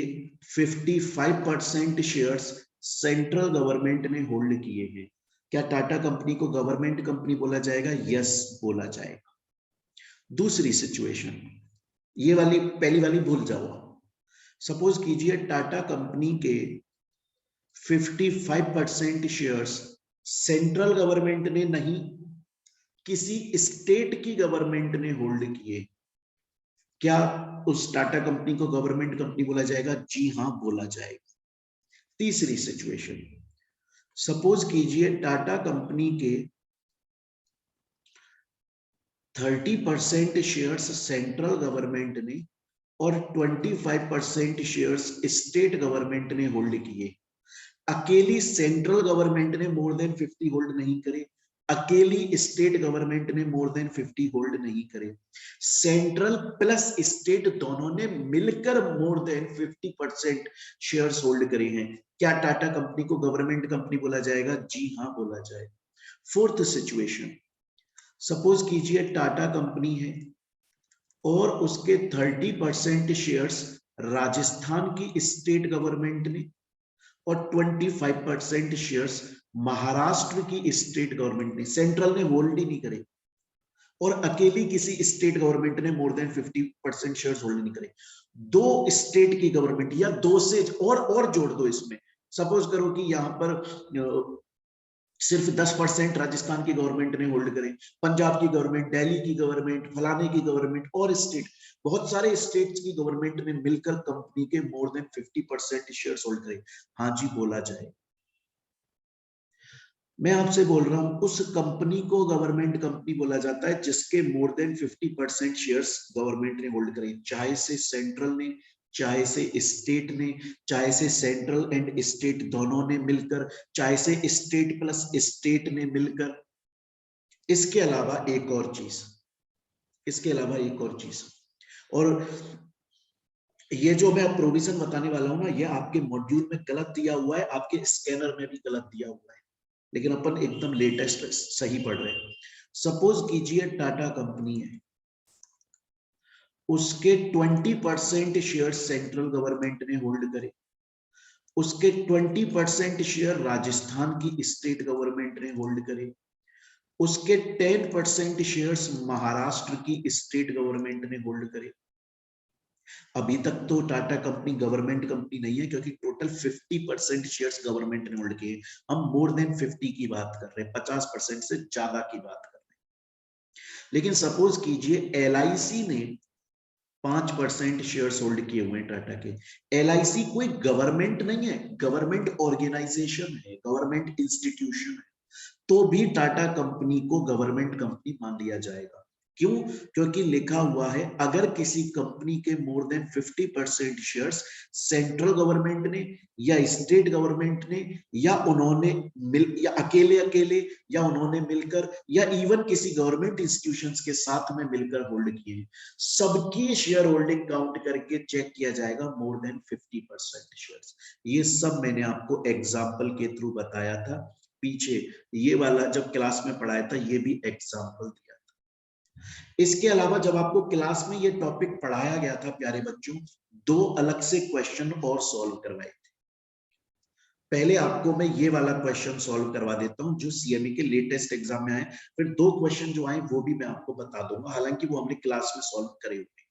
55% शेयर्स सेंट्रल गवर्नमेंट ने होल्ड किए हैं। क्या टाटा कंपनी को गवर्नमेंट कंपनी बोला जाएगा? यस बोला जाएगा। दूसरी सिचुएशन, ये वाली पहली वाली भूल जाओ। सपोज कीजिए टाटा कंपनी के 55% शेयर्स सेंट्रल गवर्नमेंट ने नहीं, किसी स्टेट की गवर्नमेंट ने होल्ड किए। क्या उस टाटा कंपनी को गवर्नमेंट कंपनी बोला जाएगा? जी हां बोला जाएगा। तीसरी सिचुएशन, सपोज कीजिए टाटा कंपनी के 30% शेयर्स सेंट्रल गवर्नमेंट ने और 25% शेयर्स स्टेट गवर्नमेंट ने होल्ड किए। अकेली सेंट्रल गवर्नमेंट ने मोर देन 50 होल्ड नहीं करे, अकेली स्टेट गवर्नमेंट ने मोर देन 50 होल्ड नहीं करे, सेंट्रल प्लस स्टेट दोनों ने मिलकर मोर देन 50% शेयर्स होल्ड करे हैं। क्या टाटा कंपनी को गवर्नमेंट कंपनी बोला जाएगा? जी हां बोला जाएगा। फोर्थ सिचुएशन, सपोज कीजिए टाटा कंपनी है और उसके 30% शेयर्स राजस्थान की स्टेट गवर्नमेंट ने और 25% शेयर्स महाराष्ट्र की स्टेट गवर्नमेंट ने, सेंट्रल ने होल्ड ही नहीं करे, और अकेली किसी स्टेट गवर्नमेंट ने मोर देन 50% शेयर्स होल्ड नहीं करे। दो स्टेट की गवर्नमेंट या दो से और जोड़ दो इसमें, सपोज करो कि यहां पर सिर्फ 10% राजस्थान की गवर्नमेंट ने होल्ड करे, पंजाब की गवर्नमेंट, दिल्ली की गवर्नमेंट, फलाने की गवर्नमेंट और स्टेट, बहुत सारे स्टेट्स की गवर्नमेंट ने मिलकर कंपनी के मोर देन 50% शेयर्स होल्ड करे। हाँ जी बोला जाए। मैं आपसे बोल रहा हूं उस कंपनी को गवर्नमेंट कंपनी बोला जाता है जिसके मोर देन 50% शेयर्स गवर्नमेंट ने होल्ड करे, चाहे से सेंट्रल ने, चाहे से स्टेट ने, चाहे से सेंट्रल एंड स्टेट दोनों ने मिलकर, चाहे से स्टेट प्लस स्टेट ने मिलकर। इसके अलावा एक और चीज, इसके अलावा एक और चीज, और ये जो मैं प्रोविजन बताने वाला हूं ना, ये आपके मॉड्यूल में गलत दिया हुआ है, आपके स्कैनर में भी गलत दिया हुआ है, लेकिन अपन एकदम लेटेस्ट सही पढ़ रहे हैं। सपोज कीजिए टाटा कंपनी है, उसके 20% शेयर सेंट्रल गवर्नमेंट ने होल्ड करे, उसके 20% शेयर राजस्थान की स्टेट गवर्नमेंट ने होल्ड करे, उसके 10% शेयर्स महाराष्ट्र की स्टेट गवर्नमेंट ने होल्ड करे। अभी तक तो टाटा कंपनी गवर्नमेंट कंपनी नहीं है क्योंकि टोटल 50% शेयर्स गवर्नमेंट ने होल्ड किए। हम मोर देन 50 की बात कर रहे हैं, 50% से ज्यादा की बात कर रहे हैं। लेकिन सपोज कीजिए LIC ने 5% शेयर्स होल्ड किए हुए हैं टाटा के। LIC कोई गवर्नमेंट नहीं है, गवर्नमेंट ऑर्गेनाइजेशन है, गवर्नमेंट इंस्टीट्यूशन है, तो भी टाटा कंपनी को गवर्नमेंट कंपनी मान लिया जाएगा। क्यों? क्योंकि लिखा हुआ है अगर किसी कंपनी के more than 50% shares central government ने या स्टेट गवर्नमेंट ने या उन्होंने मिल या अकेले अकेले या उन्होंने मिलकर या इवन किसी गवर्नमेंट इंस्टीट्यूशंस के साथ में मिलकर होल्ड किए, सबकी शेयर होल्डिंग काउंट करके चेक किया जाएगा मोर देन 50% शेयर्स। ये सब मैंने आपको एग्जांपल के थ्रू बताया था पीछे, ये वाला जब क्लास में पढ़ाया था ये भी एग्जांपल दिया था। इसके अलावा जब आपको क्लास में ये टॉपिक पढ़ाया गया था प्यारे बच्चों, दो अलग से क्वेश्चन और सॉल्व करवाए थे। पहले आपको मैं ये वाला क्वेश्चन सॉल्व करवा देता हूं जो CME के लेटेस्ट एग्जाम में आए, फिर दो क्वेश्चन जो आए वो भी मैं आपको बता दूंगा, हालांकि वो हमने क्लास में सॉल्व करे हुए।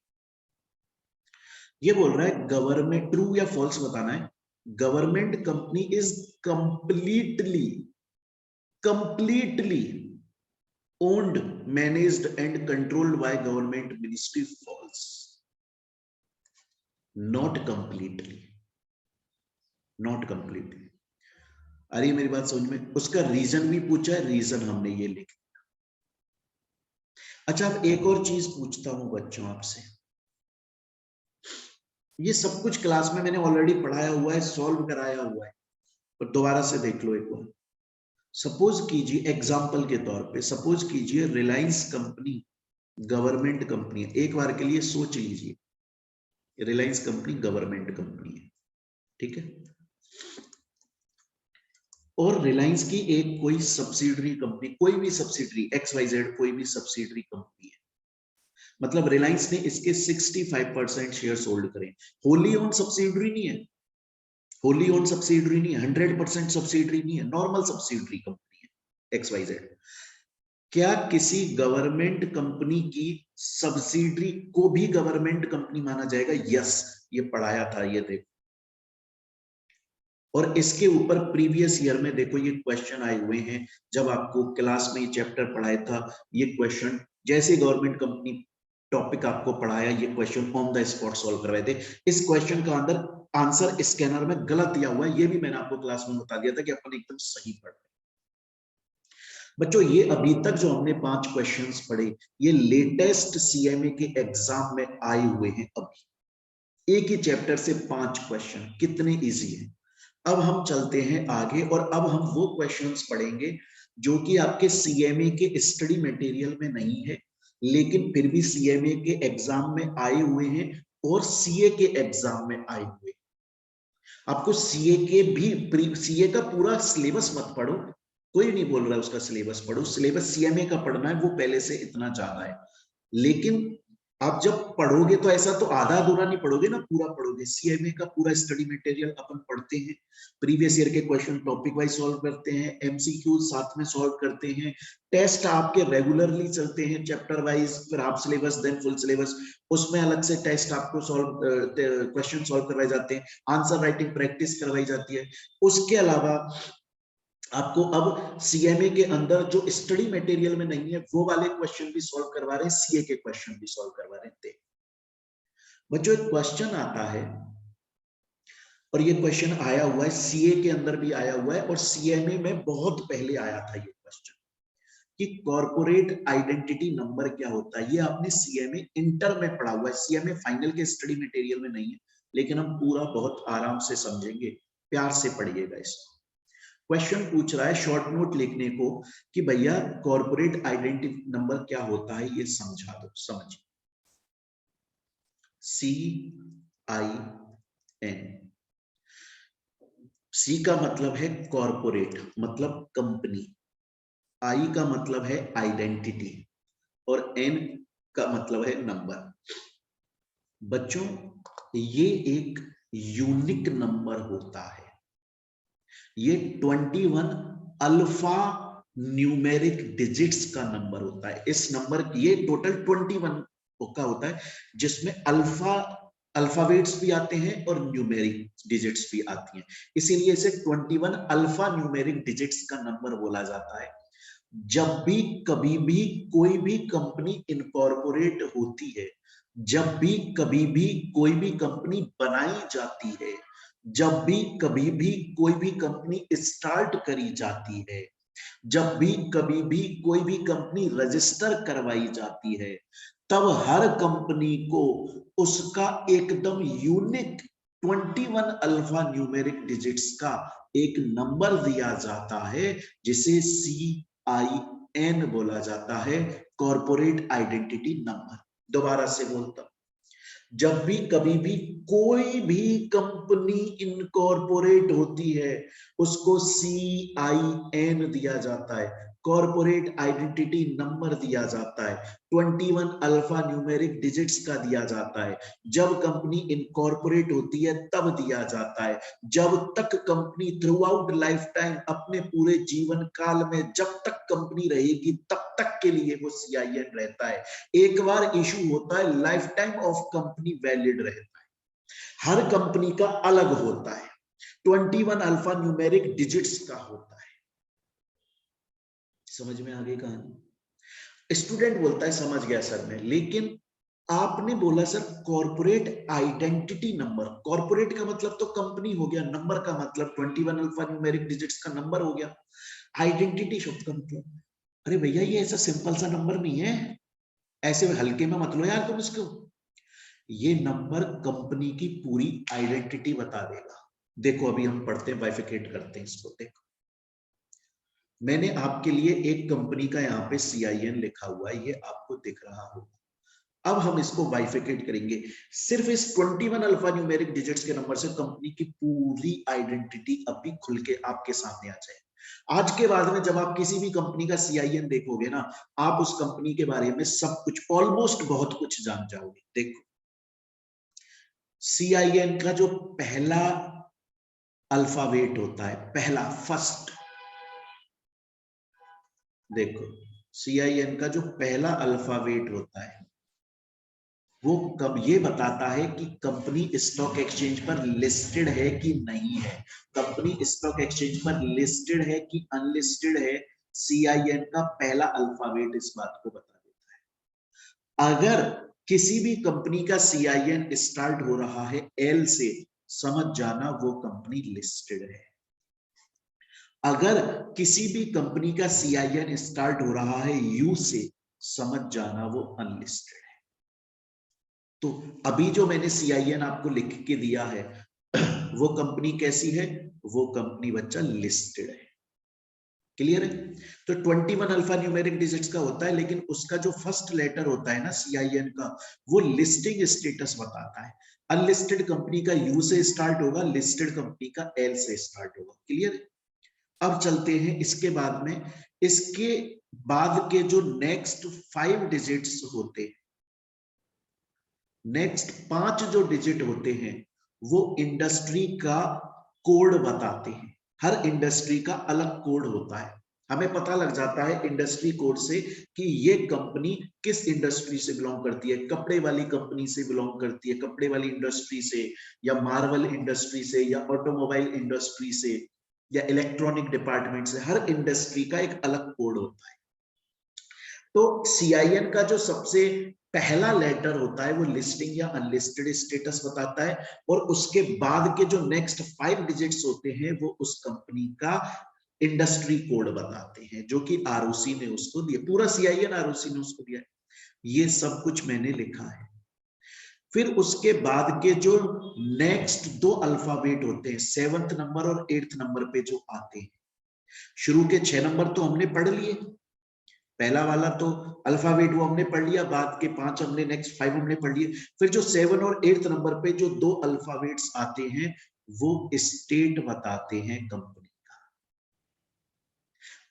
ये बोल रहा है गवर्नमेंट, ट्रू या फॉल्स बताना है, government company is completely owned, managed and controlled by government ministry. False. Not completely. अरे मेरी बात समझ में, उसका रीजन भी पूछा है, रीजन हमने ये लिख दिया। अच्छा अब एक और चीज पूछता हूं बच्चों आपसे, ये सब कुछ क्लास में मैंने ऑलरेडी पढ़ाया हुआ है, सॉल्व कराया हुआ है, पर दोबारा से देख लो एक बार। सपोज कीजिए एग्जाम्पल के तौर पे, सपोज कीजिए रिलायंस कंपनी गवर्नमेंट कंपनी है, एक बार के लिए सोच लीजिए, रिलायंस कंपनी गवर्नमेंट कंपनी है, ठीक है। और रिलायंस की एक कोई सब्सिडरी कंपनी, कोई भी सब्सिडरी XYZ कोई भी सब्सिडरी कंपनी है, मतलब रिलायंस ने इसके 65% शेयर होल्ड करे, होली ओन सब्सिडरी नहीं है, होली ओन सब्सिडरी नहीं है, 100% सब्सिडरी नहीं है, नॉर्मल सब्सिडरी कंपनी है XYZ। क्या किसी गवर्नमेंट कंपनी की सब्सिडरी को भी गवर्नमेंट कंपनी माना जाएगा? यस, ये पढ़ाया था, ये देखो। और इसके ऊपर प्रीवियस ईयर में देखो ये क्वेश्चन आए हुए हैं, जब आपको क्लास में ये चैप्टर पढ़ाया था, ये क्वेश्चन जैसे गवर्नमेंट कंपनी टॉपिक आपको पढ़ाया, ये question on the spot solve करवाए थे। इस क्वेश्चन का अंदर आंसर स्कैनर में गलत दिया हुआ है, ये भी मैंने आपको क्लास में बता दिया था कि अपन एकदम सही पढ़ रहे। बच्चों ये अभी तक जो हमने 5 क्वेश्चंस पढ़े, ये लेटेस्ट सीएमए के एग्जाम में आए हुए हैं। अभी एक ही चैप्टर से 5 क्वेश्चन, कितने इजी हैं। अब हम चलते हैं आगे और अब हम वो क्वेश्चंस पढ़ेंगे जो कि आपके सीएमए के स्टडी मटेरियल में नहीं है, लेकिन फिर भी सीएमए के एग्जाम में आए हुए हैं और सीए के एग्जाम में आए हुए। आपको सीए के भी, सीए का पूरा सिलेबस मत पढ़ो, कोई नहीं बोल रहा है उसका सिलेबस पढ़ो, सिलेबस सीएमए का पढ़ना है, वो पहले से इतना ज्यादा है। लेकिन आप जब पढ़ोगे तो ऐसा तो आधा अधूरा नहीं पढ़ोगे ना, पूरा पढ़ोगे। सीएमए का पूरा स्टडी मटेरियल अपन पढ़ते हैं, प्रीवियस ईयर के क्वेश्चन टॉपिक वाइज सॉल्व करते हैं, एमसीक्यू साथ में सॉल्व करते हैं, टेस्ट आपके रेगुलरली चलते हैं चैप्टर वाइज, फिर half syllabus then full syllabus, उसमें अलग से टेस्ट आपको सॉल्व क्वेश्चन सॉल्व करवाए जाते हैं, आंसर राइटिंग प्रैक्टिस करवाई जाती है। उसके अलावा आपको अब सीएमए के अंदर जो स्टडी मटेरियल में नहीं है वो वाले क्वेश्चन भी सॉल्व करवा रहे हैं, सीए के क्वेश्चन भी सॉल्व करवा रहे हैं। बच्चों एक क्वेश्चन आता है और ये क्वेश्चन आया हुआ है, सीए के अंदर भी आया हुआ है और सीएमए में बहुत पहले आया था ये क्वेश्चन कि कॉर्पोरेट आइडेंटिटी नंबर क्या होता है। ये आपने सीएमए इंटर में पढ़ा हुआ है, सीएमए फाइनल के स्टडी मटेरियल में नहीं है, लेकिन हम पूरा बहुत आराम से समझेंगे, प्यार से पढ़िएगा इसको। क्वेश्चन पूछ रहा है शॉर्ट नोट लिखने को कि भैया कॉर्पोरेट आइडेंटिटी नंबर क्या होता है, ये समझा दो। समझिए, CIN, सी का मतलब है कॉर्पोरेट, मतलब कंपनी, आई का मतलब है आइडेंटिटी और एन का मतलब है नंबर। बच्चों ये एक यूनिक नंबर होता है, ये 21 अल्फा न्यूमेरिक डिजिट्स का नंबर होता है। इस नंबर ये टोटल 21 का होता है, जिसमें अल्फाबेट्स भी आते हैं और न्यूमेरिक डिजिट्स भी आती हैं, इसीलिए इसे 21 अल्फा न्यूमेरिक डिजिट्स का नंबर बोला जाता है। जब भी कभी भी कोई भी कंपनी इनकॉर्पोरेट होती है, जब भी कभी भी कोई भी कंपनी बनाई जाती है, जब भी कभी भी कोई भी कंपनी स्टार्ट करी जाती है, जब भी कभी भी कोई भी कंपनी रजिस्टर करवाई जाती है, तब हर कंपनी को उसका एकदम यूनिक 21 अल्फा न्यूमेरिक डिजिट्स का एक नंबर दिया जाता है, जिसे CIN बोला जाता है, कॉर्पोरेट आइडेंटिटी नंबर। दोबारा से बोलता हूं, जब भी कभी भी कोई भी कंपनी इनकॉर्पोरेट होती है, उसको CIN दिया जाता है, कॉर्पोरेट आइडेंटिटी नंबर दिया जाता है, 21 अल्फा न्यूमेरिक डिजिट्स का दिया जाता है। जब कंपनी इनकॉर्पोरेट होती है तब दिया जाता है, जब तक company through out life time, अपने पूरे जीवन काल में जब तक कंपनी रहेगी तब तक के लिए वो CIN रहता है। एक बार इशू होता है, life time of company valid रहता है, हर कंपनी का अलग होता है, 21 अल्फा न्यूमेरिक डिजिट्स का होता है। समझ में आ गई कहानी? स्टूडेंट बोलता है समझ गया सर मैं, लेकिन आपने बोला sir corporate identity number, corporate का मतलब तो कंपनी हो गया, नंबर का मतलब 21 अल्फा न्यूमेरिक डिजिट्स का नंबर हो गया, आइडेंटिटी शब्द का मतलब, अरे भैया ये ऐसा सिंपल सा नंबर नहीं है, ऐसे हल्के में मत लो यार तुम इसको। ये नंबर कंपनी की पूरी आइडेंटिटी बता देगा। देखो अभी हम पढ़ते हैं, बाइफिकेट करते हैं इसको। देखो मैंने आपके लिए एक कंपनी का यहाँ पे CIN लिखा हुआ है, ये आपको दिख रहा होगा। अब हम इसको बाइफिकेट करेंगे। सिर्फ इस 21 अल्फा न्यूमेरिक डिजिट्स के नंबर से कंपनी की पूरी आइडेंटिटी अभी खुल के आपके सामने आ जाए। आज के बाद में जब आप किसी भी कंपनी का CIN देखोगे ना, आप उस कंपनी के बारे में सब कुछ, ऑलमोस्ट बहुत कुछ जान जाओगे। देखो, CIN का जो पहला अल्फाबेट होता है, पहला फर्स्ट, देखो CIN का जो पहला अल्फाबेट होता है वो कब ये बताता है कि कंपनी स्टॉक एक्सचेंज पर लिस्टेड है कि नहीं है, कंपनी स्टॉक एक्सचेंज पर लिस्टेड है कि अनलिस्टेड है। CIN का पहला अल्फाबेट इस बात को बता देता है। अगर किसी भी कंपनी का CIN स्टार्ट हो रहा है L से, समझ जाना वो कंपनी लिस्टेड है। अगर किसी भी कंपनी का CIN स्टार्ट हो रहा है U से, समझ जाना वो अनलिस्टेड है। तो अभी जो मैंने CIN आपको लिख के दिया है वो कंपनी कैसी है, वो कंपनी बच्चा लिस्टेड है। क्लियर है? तो 21 अल्फा न्यूमेरिक डिजिट्स का होता है, लेकिन उसका जो फर्स्ट लेटर होता है ना CIN का, वो लिस्टिंग स्टेटस बताता है। अनलिस्टेड कंपनी का U से स्टार्ट होगा, लिस्टेड कंपनी का L से स्टार्ट होगा। क्लियर? अब चलते हैं इसके बाद में, इसके बाद के जो नेक्स्ट 5 डिजिट्स होते हैं, नेक्स्ट 5 जो डिजिट होते हैं वो इंडस्ट्री का कोड बताते हैं। हर इंडस्ट्री का अलग कोड होता है, हमें पता लग जाता है इंडस्ट्री कोड से कि ये कंपनी किस इंडस्ट्री से बिलोंग करती है। कपड़े वाली कंपनी से बिलोंग करती है, कपड़े वाली इंडस्ट्री से, या मार्बल इंडस्ट्री से, या ऑटोमोबाइल इंडस्ट्री से, या इलेक्ट्रॉनिक डिपार्टमेंट से। हर इंडस्ट्री का एक अलग कोड होता है। तो CIN का जो सबसे पहला लेटर होता है वो लिस्टिंग या अनलिस्टेड स्टेटस बताता है, और उसके बाद के जो नेक्स्ट 5 डिजिट्स होते हैं वो उस कंपनी का इंडस्ट्री कोड बताते हैं, जो कि ROC ने उसको दिया। पूरा CIN ROC ने उसको दिया है। ये सब कुछ मैंने लिखा है। फिर उसके बाद के जो नेक्स्ट 2 अल्फाबेट होते हैं, 7th नंबर और 8th नंबर पे जो आते हैं, शुरू के 6 नंबर तो हमने पढ़ लिए, पहला वाला तो अल्फाबेट वो हमने पढ़ लिया, बाद के 5 हमने, नेक्स्ट 5 हमने पढ़ लिए। फिर जो 7 और 8th नंबर पे जो 2 अल्फाबेट्स आते हैं वो स्टेट बताते हैं कंपनी का।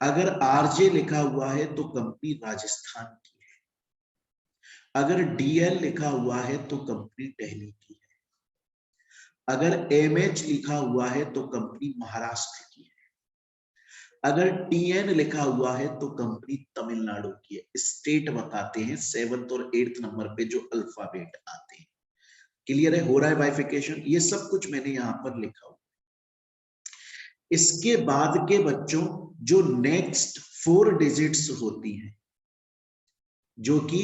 अगर RJ लिखा हुआ है तो कंपनी राजस्थान की है, अगर DL लिखा हुआ है तो कंपनी दिल्ली की है, अगर MH लिखा हुआ है तो कंपनी महाराष्ट्र की है, अगर TN लिखा हुआ है तो कंपनी तमिलनाडु की है। स्टेट बताते हैं 7th और 8th नंबर पे जो अल्फाबेट आते हैं। क्लियर है? हो रहा है बाइफिकेशन? ये सब कुछ मैंने यहाँ पर लिखा हुआ। इसके बाद के बच्चों जो नेक्स्ट 4 डिजिट्स होती हैं, जो कि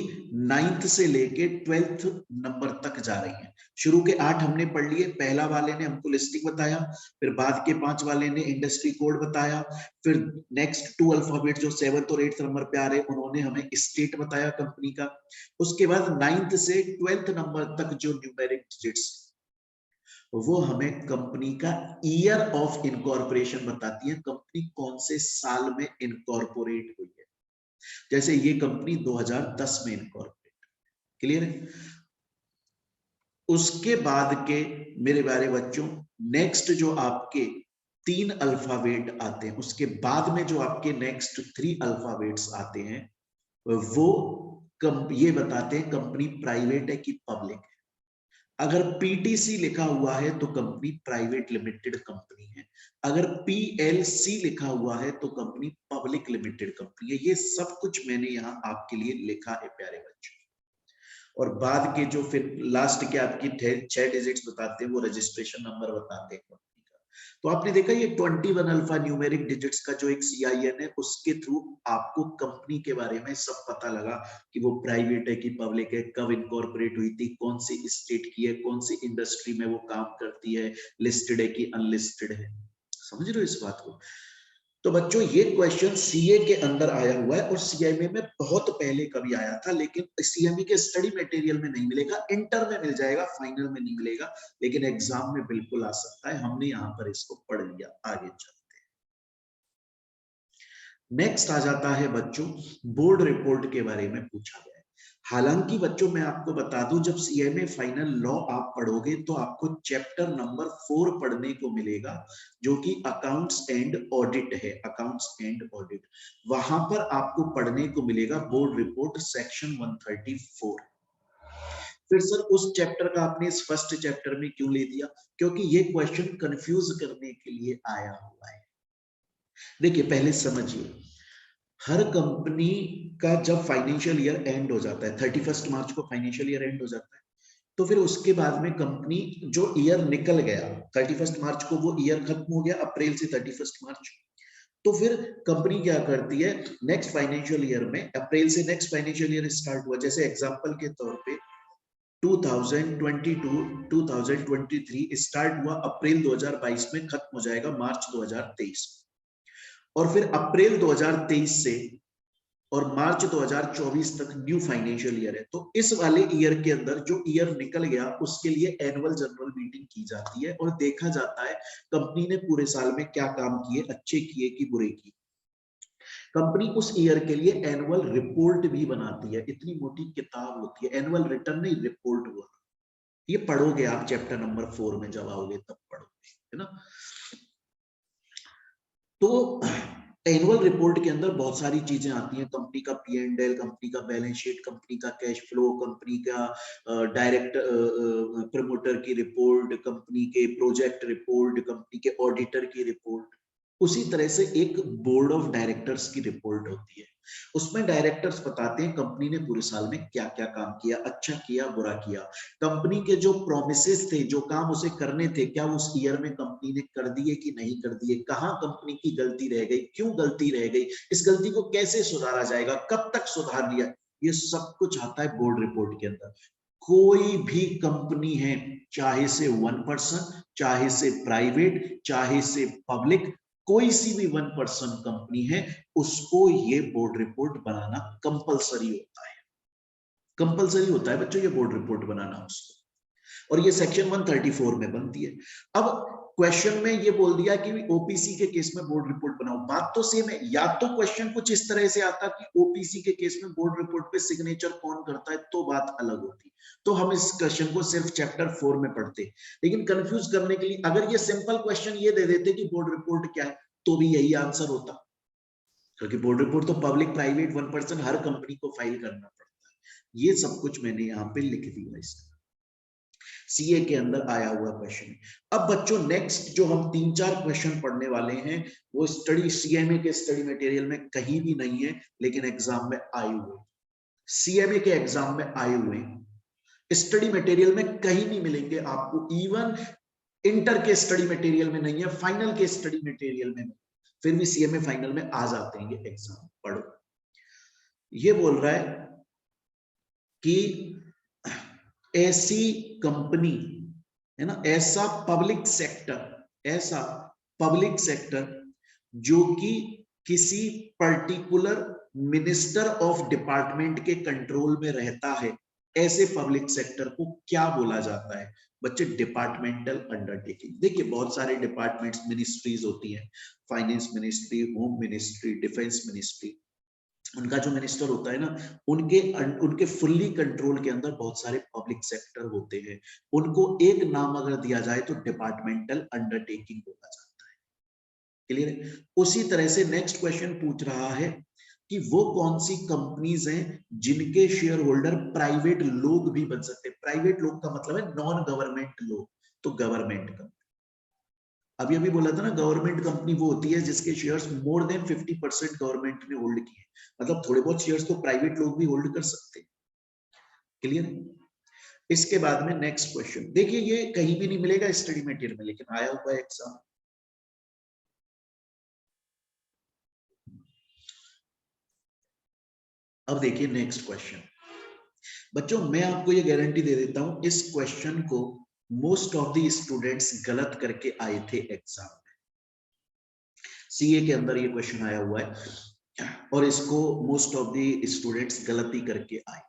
9th से लेके 12th नंबर तक जा रही है। शुरू के 8 हमने पढ़ लिए, पहला वाले ने हमको लिस्टिंग बताया, फिर बाद के 5 वाले ने इंडस्ट्री कोड बताया, फिर नेक्स्ट 2 अल्फाबेट जो 7th और 8th नंबर पे आ रहे हैं उन्होंने हमें स्टेट बताया कंपनी का। उसके बाद 9th से 12th नंबर तक जो न्यूमेरिक डिजिट्स, वो हमें कंपनी का ईयर ऑफ इनकॉर्पोरेशन बताती है, कंपनी कौन से साल में इनकॉर्पोरेट हुई है। जैसे ये कंपनी 2010 में इनकॉर्पोरेट। क्लियर है? उसके बाद के मेरे प्यारे बच्चों नेक्स्ट जो आपके 3 अल्फाबेट आते हैं, उसके बाद में जो आपके नेक्स्ट 3 अल्फाबेट्स आते हैं वो ये बताते हैं कंपनी प्राइवेट है कि पब्लिक है। अगर PTC लिखा हुआ है तो कंपनी प्राइवेट लिमिटेड कंपनी है, अगर PLC लिखा हुआ है तो कंपनी पब्लिक लिमिटेड कंपनी है। ये सब कुछ मैंने यहाँ आपके लिए लिखा है प्यारे बच्चों। और बाद के जो फिर लास्ट के आपकी 6 डिजिट्स बताते हैं वो रजिस्ट्रेशन नंबर बताते हैं कंपनी का। तो आपने देखा ये 21 अल्फा न्यूमेरिक डिजिट्स का जो एक CIN है, उसके थ्रू आपको कंपनी के बारे में सब पता लगा कि वो प्राइवेट है कि पब्लिक है, कब इनकॉर्पोरेट हुई थी, कौन सी स्टेट की है, कौन सी इंडस्ट्री में वो काम करती है, लिस्टेड है कि अनलिस्टेड है। समझ रहे हो इस बात को? तो बच्चों ये क्वेश्चन CA के अंदर आया हुआ है, और CMA में बहुत पहले कभी आया था, लेकिन CME के स्टडी मटेरियल में नहीं मिलेगा, इंटर में मिल जाएगा, फाइनल में नहीं मिलेगा, लेकिन एग्जाम में बिल्कुल आ सकता है। हमने यहाँ पर इसको पढ़ लिया। आगे चलते हैं। नेक्स्ट आ जाता है बच्चों बोर्ड रिपोर्ट के बारे में पूछा गया है। हालांकि बच्चों मैं आपको बता दूं, जब सीएमए फाइनल लॉ आप पढ़ोगे तो आपको चैप्टर नंबर 4 पढ़ने को मिलेगा, जो कि अकाउंट्स एंड ऑडिट है। अकाउंट्स एंड ऑडिट, वहां पर आपको पढ़ने को मिलेगा बोर्ड रिपोर्ट सेक्शन 134। फिर सर उस चैप्टर का आपने इस फर्स्ट चैप्टर में क्यों ले दिया? क्योंकि ये क्वेश्चन कंफ्यूज करने के लिए आया हुआ है। देखिए पहले समझिए, हर कंपनी का जब फाइनेंशियल ईयर एंड हो जाता है, 31 मार्च को फाइनेंशियल ईयर एंड हो जाता है, तो फिर उसके बाद में कंपनी जो ईयर निकल गया 31 मार्च को, वो ईयर खत्म हो गया अप्रैल से 31 मार्च, तो फिर कंपनी क्या करती है, नेक्स्ट फाइनेंशियल ईयर में अप्रैल से नेक्स्ट फाइनेंशियल ईयर स्टार्ट हुआ, जैसे एग्जांपल के तौर पे 2022 2023 स्टार्ट हुआ अप्रैल 2022 में, खत्म हो जाएगा मार्च 2023, और फिर अप्रैल 2023 से और मार्च 2024 तक न्यू फाइनेंशियल ईयर है। तो इस वाले ईयर के अंदर जो ईयर निकल गया उसके लिए एनुअल जनरल मीटिंग की जाती है और देखा जाता है कंपनी ने पूरे साल में क्या काम किए, अच्छे किए कि बुरे किए। कंपनी उस ईयर के लिए एनुअल रिपोर्ट भी बनाती है, इतनी मोटी किताब होती है, एनुअल रिटर्न नहीं, रिपोर्ट हुआ। ये पढ़ोगे आप चैप्टर नंबर 4 में, जब आओगे तब पढ़ोगे, है ना। तो एनुअल रिपोर्ट के अंदर बहुत सारी चीजें आती हैं, कंपनी का P&L, कंपनी का बैलेंस शीट, कंपनी का कैश फ्लो, कंपनी का डायरेक्ट प्रमोटर की रिपोर्ट, कंपनी के प्रोजेक्ट रिपोर्ट, कंपनी के ऑडिटर की रिपोर्ट। उसी तरह से एक बोर्ड ऑफ डायरेक्टर्स की रिपोर्ट होती है, उसमें डायरेक्टर्स बताते हैं कंपनी ने पूरे साल में क्या क्या काम किया, अच्छा किया बुरा किया, कंपनी के जो प्रोमिसेस थे, जो काम उसे करने थे, क्या उस ईयर में कंपनी ने कर दिए कि नहीं कर दिए, कहां कंपनी की गलती रह गई, क्यों गलती रह गई, इस गलती को कैसे सुधारा जाएगा, कब तक सुधार लिया, ये सब कुछ आता है बोर्ड रिपोर्ट के अंदर। कोई भी कंपनी है, चाहे से 1%, चाहे से प्राइवेट, चाहे से पब्लिक, कोई सी भी 1% कंपनी है, उसको ये बोर्ड रिपोर्ट बनाना कंपलसरी होता है। कंपलसरी होता है बच्चों ये बोर्ड रिपोर्ट बनाना उसको, और ये सेक्शन 134 में बनती है। अब क्वेश्चन में ये बोल दिया कि ओपीसी के केस में बोर्ड रिपोर्ट बनाओ, बात तो सेम है, या तो क्वेश्चन कुछ इस तरह से आता कि ओपीसी के केस में बोर्ड रिपोर्ट पे सिग्नेचर कौन करता है, तो बात अलग होती, तो हम इस क्वेश्चन को सिर्फ चैप्टर 4 में पढ़ते। लेकिन कंफ्यूज करने के लिए अगर ये सिंपल क्वेश्चन ये दे देते कि बोर्ड रिपोर्ट क्या है, तो भी यही आंसर होता, क्योंकि बोर्ड रिपोर्ट तो पब्लिक प्राइवेट 1% हर कंपनी को फाइल करना पड़ता है। ये सब कुछ मैंने यहाँ पे लिख दिया इसका, सीए के अंदर आया हुआ क्वेश्चन। अब बच्चों नेक्स्ट जो हम 3-4 क्वेश्चन पढ़ने वाले हैं, वो स्टडी सीएमए के स्टडी मटेरियल में कहीं भी नहीं है, लेकिन एग्जाम में आए हुए, सीएमए के एग्जाम में आए हुए स्टडी मटेरियल में कहीं नहीं मिलेंगे आपको, इवन इंटर के स्टडी मटेरियल में नहीं है, फाइनल के स्टडी मटेरियल में नहीं, फिर भी सीएमए फाइनल में आ जाते हैं ये एग्जाम। पढ़ो, ये बोल रहा है कि ऐसी कंपनी है ना, ऐसा पब्लिक सेक्टर जो कि किसी पर्टिकुलर मिनिस्टर ऑफ डिपार्टमेंट के कंट्रोल में रहता है, ऐसे पब्लिक सेक्टर को क्या बोला जाता है बच्चे? Departmental undertaking. देखिए बहुत सारे डिपार्टमेंट्स, मिनिस्ट्रीज होती हैं, finance ministry, home ministry, defence ministry, उनका जो मिनिस्टर होता है ना, उनके फुल्ली कंट्रोल के अंदर बहुत सारे पब्लिक सेक्टर होते हैं, उनको एक नाम अगर दिया जाए तो डिपार्टमेंटल अंडरटेकिंग बोला जाता है। क्लियर है? उसी तरह से नेक्स्ट क्वेश्चन पूछ रहा है कि वो कौन सी कंपनीज हैं जिनके शेयर होल्डर प्राइवेट लोग भी बन सकते हैं। प्राइवेट लोग का मतलब है नॉन गवर्नमेंट लोग, तो गवर्नमेंट कंपनी। अभी अभी बोला था ना, गवर्नमेंट कंपनी वो होती है जिसके शेयर्स मोर देन 50% गवर्नमेंट ने होल्ड किए, मतलब थोड़े बहुत शेयर्स तो प्राइवेट लोग भी होल्ड कर सकते हैं। क्लियर? इसके बाद में नेक्स्ट क्वेश्चन देखिए, ये कहीं भी नहीं मिलेगा स्टडी मटेरियल में, लेकिन आया हुआ है एग्जाम। अब देखिए नेक्स्ट क्वेश्चन, बच्चों मैं आपको ये गारंटी दे देता हूं, इस क्वेश्चन को मोस्ट ऑफ द स्टूडेंट्स गलत करके आए थे एग्जाम में। सीए के अंदर ये क्वेश्चन आया हुआ है और इसको मोस्ट ऑफ द स्टूडेंट्स गलती करके आए,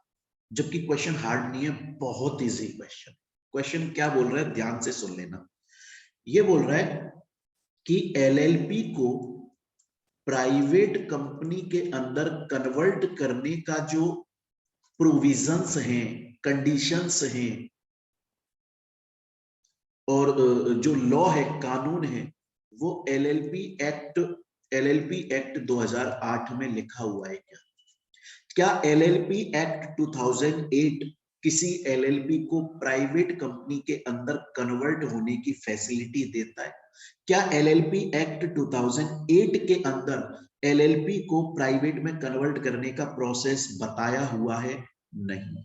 जबकि क्वेश्चन हार्ड नहीं है, बहुत इजी क्वेश्चन। क्वेश्चन क्या बोल रहा है, ध्यान से सुन लेना। ये बोल रहा है कि एलएलपी को प्राइवेट कंपनी के अंदर कन्वर्ट करने का जो प्रोविजंस हैं, कंडीशंस हैं और जो लॉ है, कानून है, वो एलएलपी एक्ट 2008 में लिखा हुआ है। क्या एलएलपी एक्ट 2008 किसी एलएलपी को प्राइवेट कंपनी के अंदर कन्वर्ट होने की फैसिलिटी देता है? क्या एलएलपी एक्ट 2008 के अंदर एलएलपी को प्राइवेट में कन्वर्ट करने का प्रोसेस बताया हुआ है? नहीं।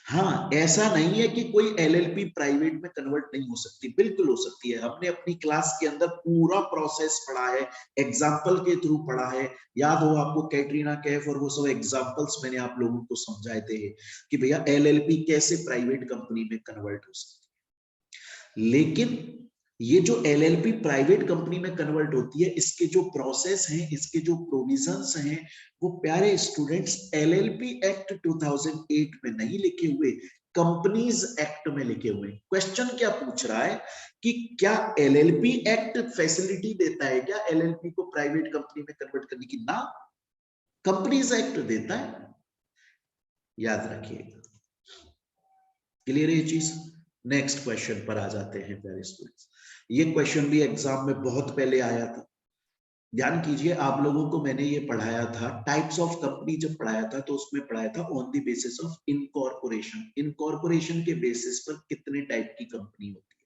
हाँ, ऐसा नहीं है कि कोई एलएलपी प्राइवेट में कन्वर्ट नहीं हो सकती, बिल्कुल हो सकती है। हमने अपनी क्लास के अंदर पूरा प्रोसेस पढ़ा है, एग्जाम्पल के थ्रू पढ़ा है। याद हो आपको कैटरीना कैफ और वो सब एग्जाम्पल्स मैंने आप लोगों को समझाए थे कि भैया एलएलपी कैसे प्राइवेट कंपनी में कन्वर्ट हो सकती है। लेकिन ये जो एलएलपी प्राइवेट कंपनी में कन्वर्ट होती है, इसके जो प्रोसेस हैं, इसके जो प्रोविजंस हैं, वो प्यारे स्टूडेंट्स एलएलपी एक्ट 2008 में नहीं लिखे हुए, कंपनीज एक्ट में लिखे हुए। क्वेश्चन क्या पूछ रहा है कि क्या एलएलपी एक्ट फैसिलिटी देता है क्या एलएलपी को प्राइवेट कंपनी में कन्वर्ट करने की? ना, कंपनीज एक्ट देता है। याद रखिएगा। क्लियर है ये चीज? नेक्स्ट क्वेश्चन पर आ जाते हैं प्यारे स्टूडेंट्स। ये क्वेश्चन भी एग्जाम में बहुत पहले आया था। ध्यान कीजिए, आप लोगों को मैंने ये पढ़ाया था, टाइप्स ऑफ कंपनी जब पढ़ाया था तो उसमें पढ़ाया था on the basis of incorporation. Incorporation के बेसिस पर कितने टाइप की कंपनी होती है,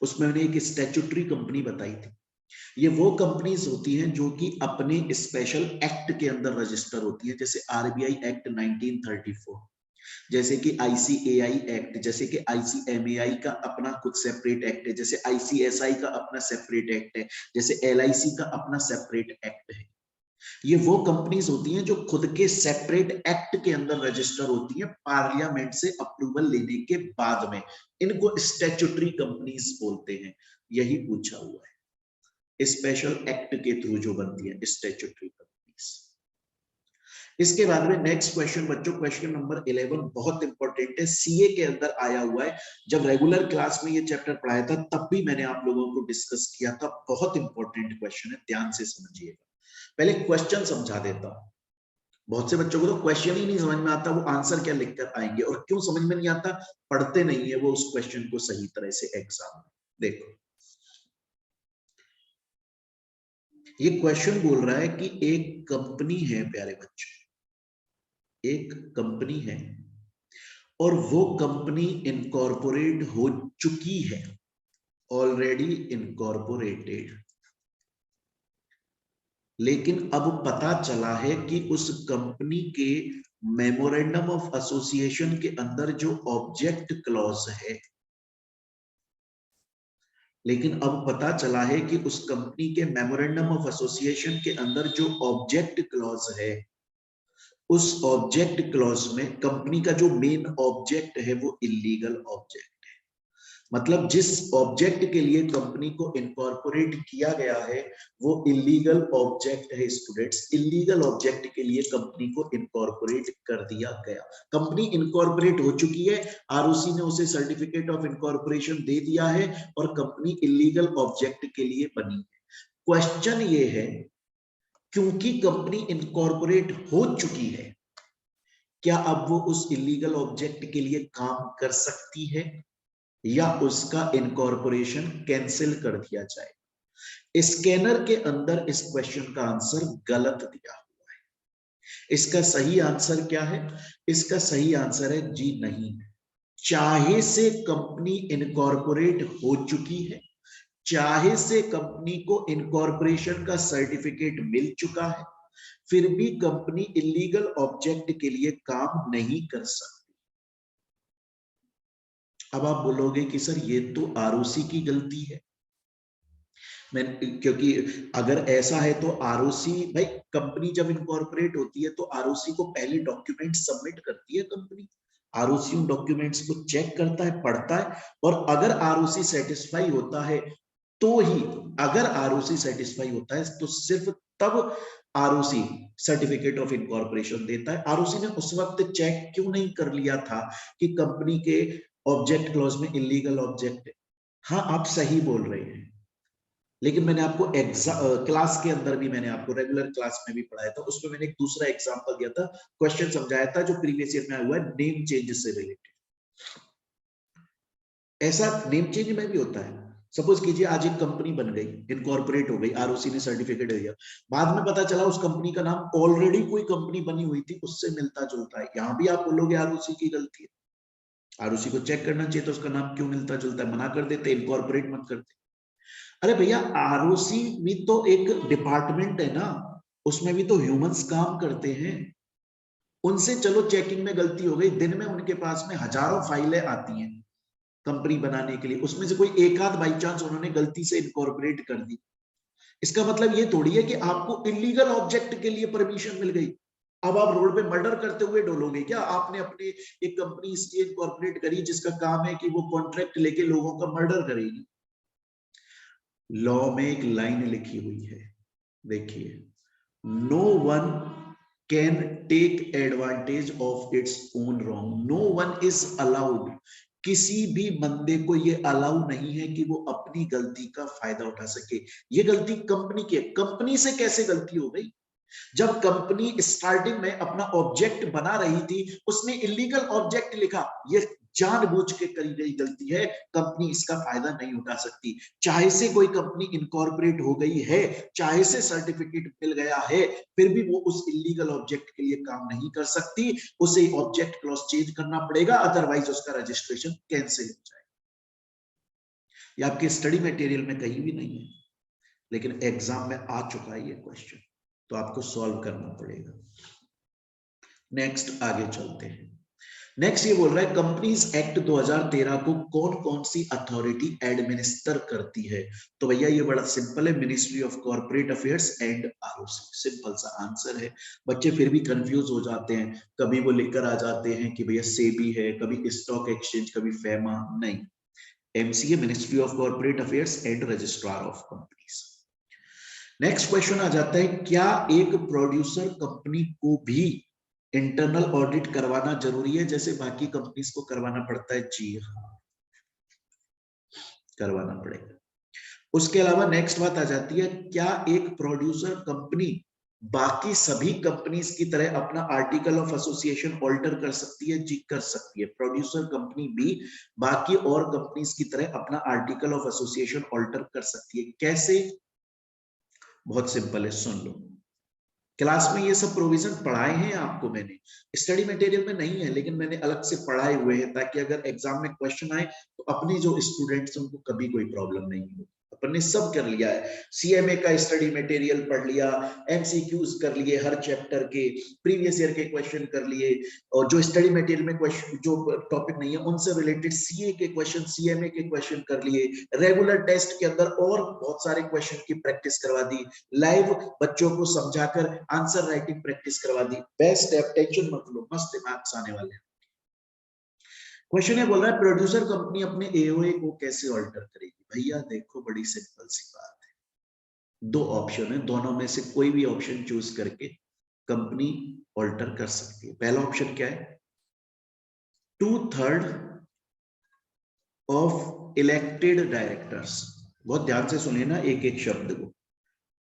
उसमें मैंने एक स्टैट्यूटरी कंपनी बताई थी। ये वो कंपनीज होती हैं जो कि अपने स्पेशल एक्ट के अंदर रजिस्टर होती है, जैसे आरबीआई एक्ट 1934, जैसे कि आईसीएआई एक्ट, जैसे कि आईसीएमएआई का अपना कुछ सेपरेट एक्ट है, जैसे आईसीएसआई का अपना सेपरेट एक्ट है, जैसे एलआईसी का अपना सेपरेट एक्ट है। ये वो कंपनीज होती हैं जो खुद के सेपरेट एक्ट के अंदर रजिस्टर होती हैं पार्लियामेंट से अप्रूवल लेने के बाद में। इनको स्टैट्यूटरी कंपनीज बोलते हैं। यही पूछा हुआ है, स्पेशल एक्ट के थ्रू जो बनती है स्टैट्यूटरी कंपनीज। इसके बाद में नेक्स्ट क्वेश्चन बच्चों, क्वेश्चन नंबर 11 बहुत इंपॉर्टेंट है, सीए के अंदर आया हुआ है। जब रेगुलर क्लास में ये चैप्टर पढ़ाया था तब भी मैंने आप लोगों को डिस्कस किया था। बहुत इंपॉर्टेंट क्वेश्चन है, ध्यान से समझिएगा। पहले क्वेश्चन समझा देता हूं। बहुत से बच्चों को तो क्वेश्चन ही नहीं समझ में आता, वो आंसर क्या लिखकर आएंगे, और क्यों समझ में नहीं आता? पढ़ते नहीं है वो उस क्वेश्चन को सही तरह से एग्जाम में। देखो, ये क्वेश्चन बोल रहा है कि एक कंपनी है प्यारे बच्चों, एक कंपनी है और वो कंपनी इनकॉर्पोरेट हो चुकी है, ऑलरेडी इनकॉर्पोरेटेड। लेकिन अब पता चला है कि उस कंपनी के मेमोरेंडम ऑफ एसोसिएशन के अंदर जो ऑब्जेक्ट क्लॉज है, लेकिन अब पता चला है कि उस कंपनी के मेमोरेंडम ऑफ एसोसिएशन के अंदर जो ऑब्जेक्ट क्लॉज है, उस ऑब्जेक्ट क्लॉज में कंपनी का जो मेन ऑब्जेक्ट है वो इलीगल ऑब्जेक्ट है। मतलब जिस ऑब्जेक्ट के लिए कंपनी को इनकॉर्पोरेट किया गया है वो इलीगल ऑब्जेक्ट है स्टूडेंट्स। इलीगल ऑब्जेक्ट के लिए कंपनी को इनकॉर्पोरेट कर दिया गया। कंपनी इनकॉर्पोरेट हो चुकी है, आरओसी ने उसे सर्टिफिकेट ऑफ इनकॉर्पोरेशन दे दिया है और कंपनी इलीगल ऑब्जेक्ट के लिए बनी है। क्वेश्चन ये है, क्योंकि कंपनी इनकॉर्पोरेट हो चुकी है, क्या अब वो उस इलीगल ऑब्जेक्ट के लिए काम कर सकती है या उसका इनकॉर्पोरेशन कैंसिल कर दिया जाए? स्कैनर के अंदर इस क्वेश्चन का आंसर गलत दिया हुआ है। इसका सही आंसर क्या है? इसका सही आंसर है जी नहीं। चाहे से कंपनी इनकॉर्पोरेट हो चुकी है, चाहे से कंपनी को इनकॉर्पोरेशन का सर्टिफिकेट मिल चुका है, फिर भी कंपनी इलीगल ऑब्जेक्ट के लिए काम नहीं कर सकती। अब आप बोलोगे कि सर ये तो आरओसी की गलती है। मैं, क्योंकि अगर ऐसा है तो आरओसी, भाई कंपनी जब इनकॉर्पोरेट होती है तो आरओसी को पहले डॉक्यूमेंट सबमिट करती है कंपनी। आरओसी उन डॉक्यूमेंट्स को चेक करता है, पढ़ता है, और अगर आरओसी सेटिस्फाई होता है तो ही, अगर आरओसी सेटिस्फाई होता है तो सिर्फ तब आरओसी सर्टिफिकेट ऑफ इनकॉर्पोरेशन देता है। आरओसी ने उस वक्त चेक क्यों नहीं कर लिया था कि कंपनी के ऑब्जेक्ट क्लॉज में इलीगल ऑब्जेक्ट है? हाँ, आप सही बोल रहे हैं। लेकिन मैंने आपको क्लास के अंदर भी, मैंने आपको रेगुलर क्लास में भी पढ़ाया था, उसमें मैंने एक दूसरा एग्जांपल दिया था, क्वेश्चन समझाया था जो प्रीवियस ईयर में आया हुआ है नेम चेंज से रिलेटेड। ऐसा नेम चेंज में भी होता है। सपोज कीजिए आज एक कंपनी बन गई, इनकॉर्पोरेट हो गई, आरओसी ने सर्टिफिकेट दिया, बाद में पता चला उस कंपनी का नाम ऑलरेडी कोई कंपनी बनी हुई थी उससे मिलता जुलता है, यहां भी आप बोलोगे आरओसी की गलती है, आरओसी को चेक करना चाहिए तो उसका नाम क्यों मिलता जुलता है, मना कर देते, इनकॉर्पोरेट मत करते। अरे भैया आरओसी भी तो एक डिपार्टमेंट है ना, उसमें भी तो ह्यूमंस काम करते हैं, उनसे चलो चेकिंग में गलती हो गई, दिन में उनके पास में हजारों फाइलें आती हैं कंपनी बनाने के लिए, उसमें से कोई एक आध बाई चांस उन्होंने गलती से इनकॉर्पोरेट कर दी, इसका मतलब ये थोड़ी है कि आपको इलीगल ऑब्जेक्ट के लिए परमिशन मिल गई, अब आप रोड पे मर्डर करते हुए डोलोगे क्या? आपने अपने एक कंपनी इसलिए इनकॉर्पोरेट करी जिसका काम है कि वो कॉन्ट्रैक्ट लेके लोगों का मर्डर करेगी। लॉ में एक लाइन लिखी हुई है, देखिए, no one can take advantage of its own wrong, no one is allowed, किसी भी बंदे को ये अलाउ नहीं है कि वो अपनी गलती का फायदा उठा सके। ये गलती कंपनी की है, कंपनी से कैसे गलती हो गई? जब कंपनी स्टार्टिंग में अपना ऑब्जेक्ट बना रही थी उसने इलीगल ऑब्जेक्ट लिखा, ये जानबूझ के करी गई गलती है, कंपनी इसका फायदा नहीं उठा सकती, चाहे से कोई कंपनी इनकॉर्पोरेट हो गई है, चाहे से सर्टिफिकेट मिल गया है, फिर भी वो उस इलीगल ऑब्जेक्ट के लिए काम नहीं कर सकती, उसे ऑब्जेक्ट क्लॉज चेंज करना पड़ेगा, अदरवाइज उसका रजिस्ट्रेशन कैंसिल हो जाएगा। ये आपके स्टडी मटेरियल में कहीं भी नहीं है, लेकिन एग्जाम में आ चुका है ये क्वेश्चन, तो आपको सॉल्व करना पड़ेगा। नेक्स्ट आगे चलते हैं। नेक्स्ट ये बोल रहा है कंपनीज एक्ट 2013 को कौन कौन सी अथॉरिटी एडमिनिस्टर करती है? तो भैया ये बड़ा सिंपल है, ministry of corporate affairs and ROC, simple सा आंसर है। बच्चे फिर भी कंफ्यूज हो जाते हैं, कभी वो लेकर आ जाते हैं कि भैया सेबी है, कभी स्टॉक एक्सचेंज, कभी फेमा, नहीं, MCA, ministry of corporate affairs and registrar of companies. Next question आ जाता है, क्या एक प्रोड्यूसर कंपनी को भी इंटरनल ऑडिट करवाना जरूरी है जैसे बाकी कंपनीज को करवाना पड़ता है? जी हाँ, करवाना पड़ेगा। उसके अलावा नेक्स्ट बात आ जाती है, क्या एक प्रोड्यूसर कंपनी बाकी सभी कंपनीज की तरह अपना आर्टिकल ऑफ एसोसिएशन ऑल्टर कर सकती है? जी कर सकती है, प्रोड्यूसर कंपनी भी बाकी और कंपनीज की तरह अपना आर्टिकल ऑफ एसोसिएशन ऑल्टर कर सकती है। कैसे? बहुत सिंपल है, सुन लो। क्लास में ये सब प्रोविजन पढ़ाए हैं आपको मैंने, स्टडी मटेरियल में नहीं है, लेकिन मैंने अलग से पढ़ाए हुए हैं ताकि अगर एग्जाम में क्वेश्चन आए तो अपने जो स्टूडेंट्स हैं उनको कभी कोई प्रॉब्लम नहीं हो। अपन ने सब कर लिया है, सीएमए का स्टडी मटेरियल पढ़ लिया, एमसीक्यूज कर लिए हर चैप्टर के, प्रीवियस ईयर के क्वेश्चन कर लिए, और जो स्टडी मटेरियल में क्वेश्चन जो टॉपिक नहीं है उनसे रिलेटेड सीए के क्वेश्चन, सीएमए के क्वेश्चन कर लिए, रेगुलर टेस्ट के अंदर और बहुत सारे क्वेश्चन की प्रैक्टिस करवा दी, लाइव बच्चों को समझाकर आंसर राइटिंग प्रैक्टिस करवा दी। बेस्ट है, टेंशन मत लो, मस्त मार्क्स आने वाले हैं। क्वेश्चन है, बोल रहा है प्रोड्यूसर कंपनी अपने एओए को कैसे ऑल्टर करेगी? भैया देखो बड़ी सिंपल सी बात है, दो ऑप्शन है, दोनों में से कोई भी ऑप्शन चूज करके कंपनी ऑल्टर कर सकती है। पहला ऑप्शन क्या है, 2/3 ऑफ इलेक्टेड डायरेक्टर्स, बहुत ध्यान से सुनिए ना एक एक शब्द को,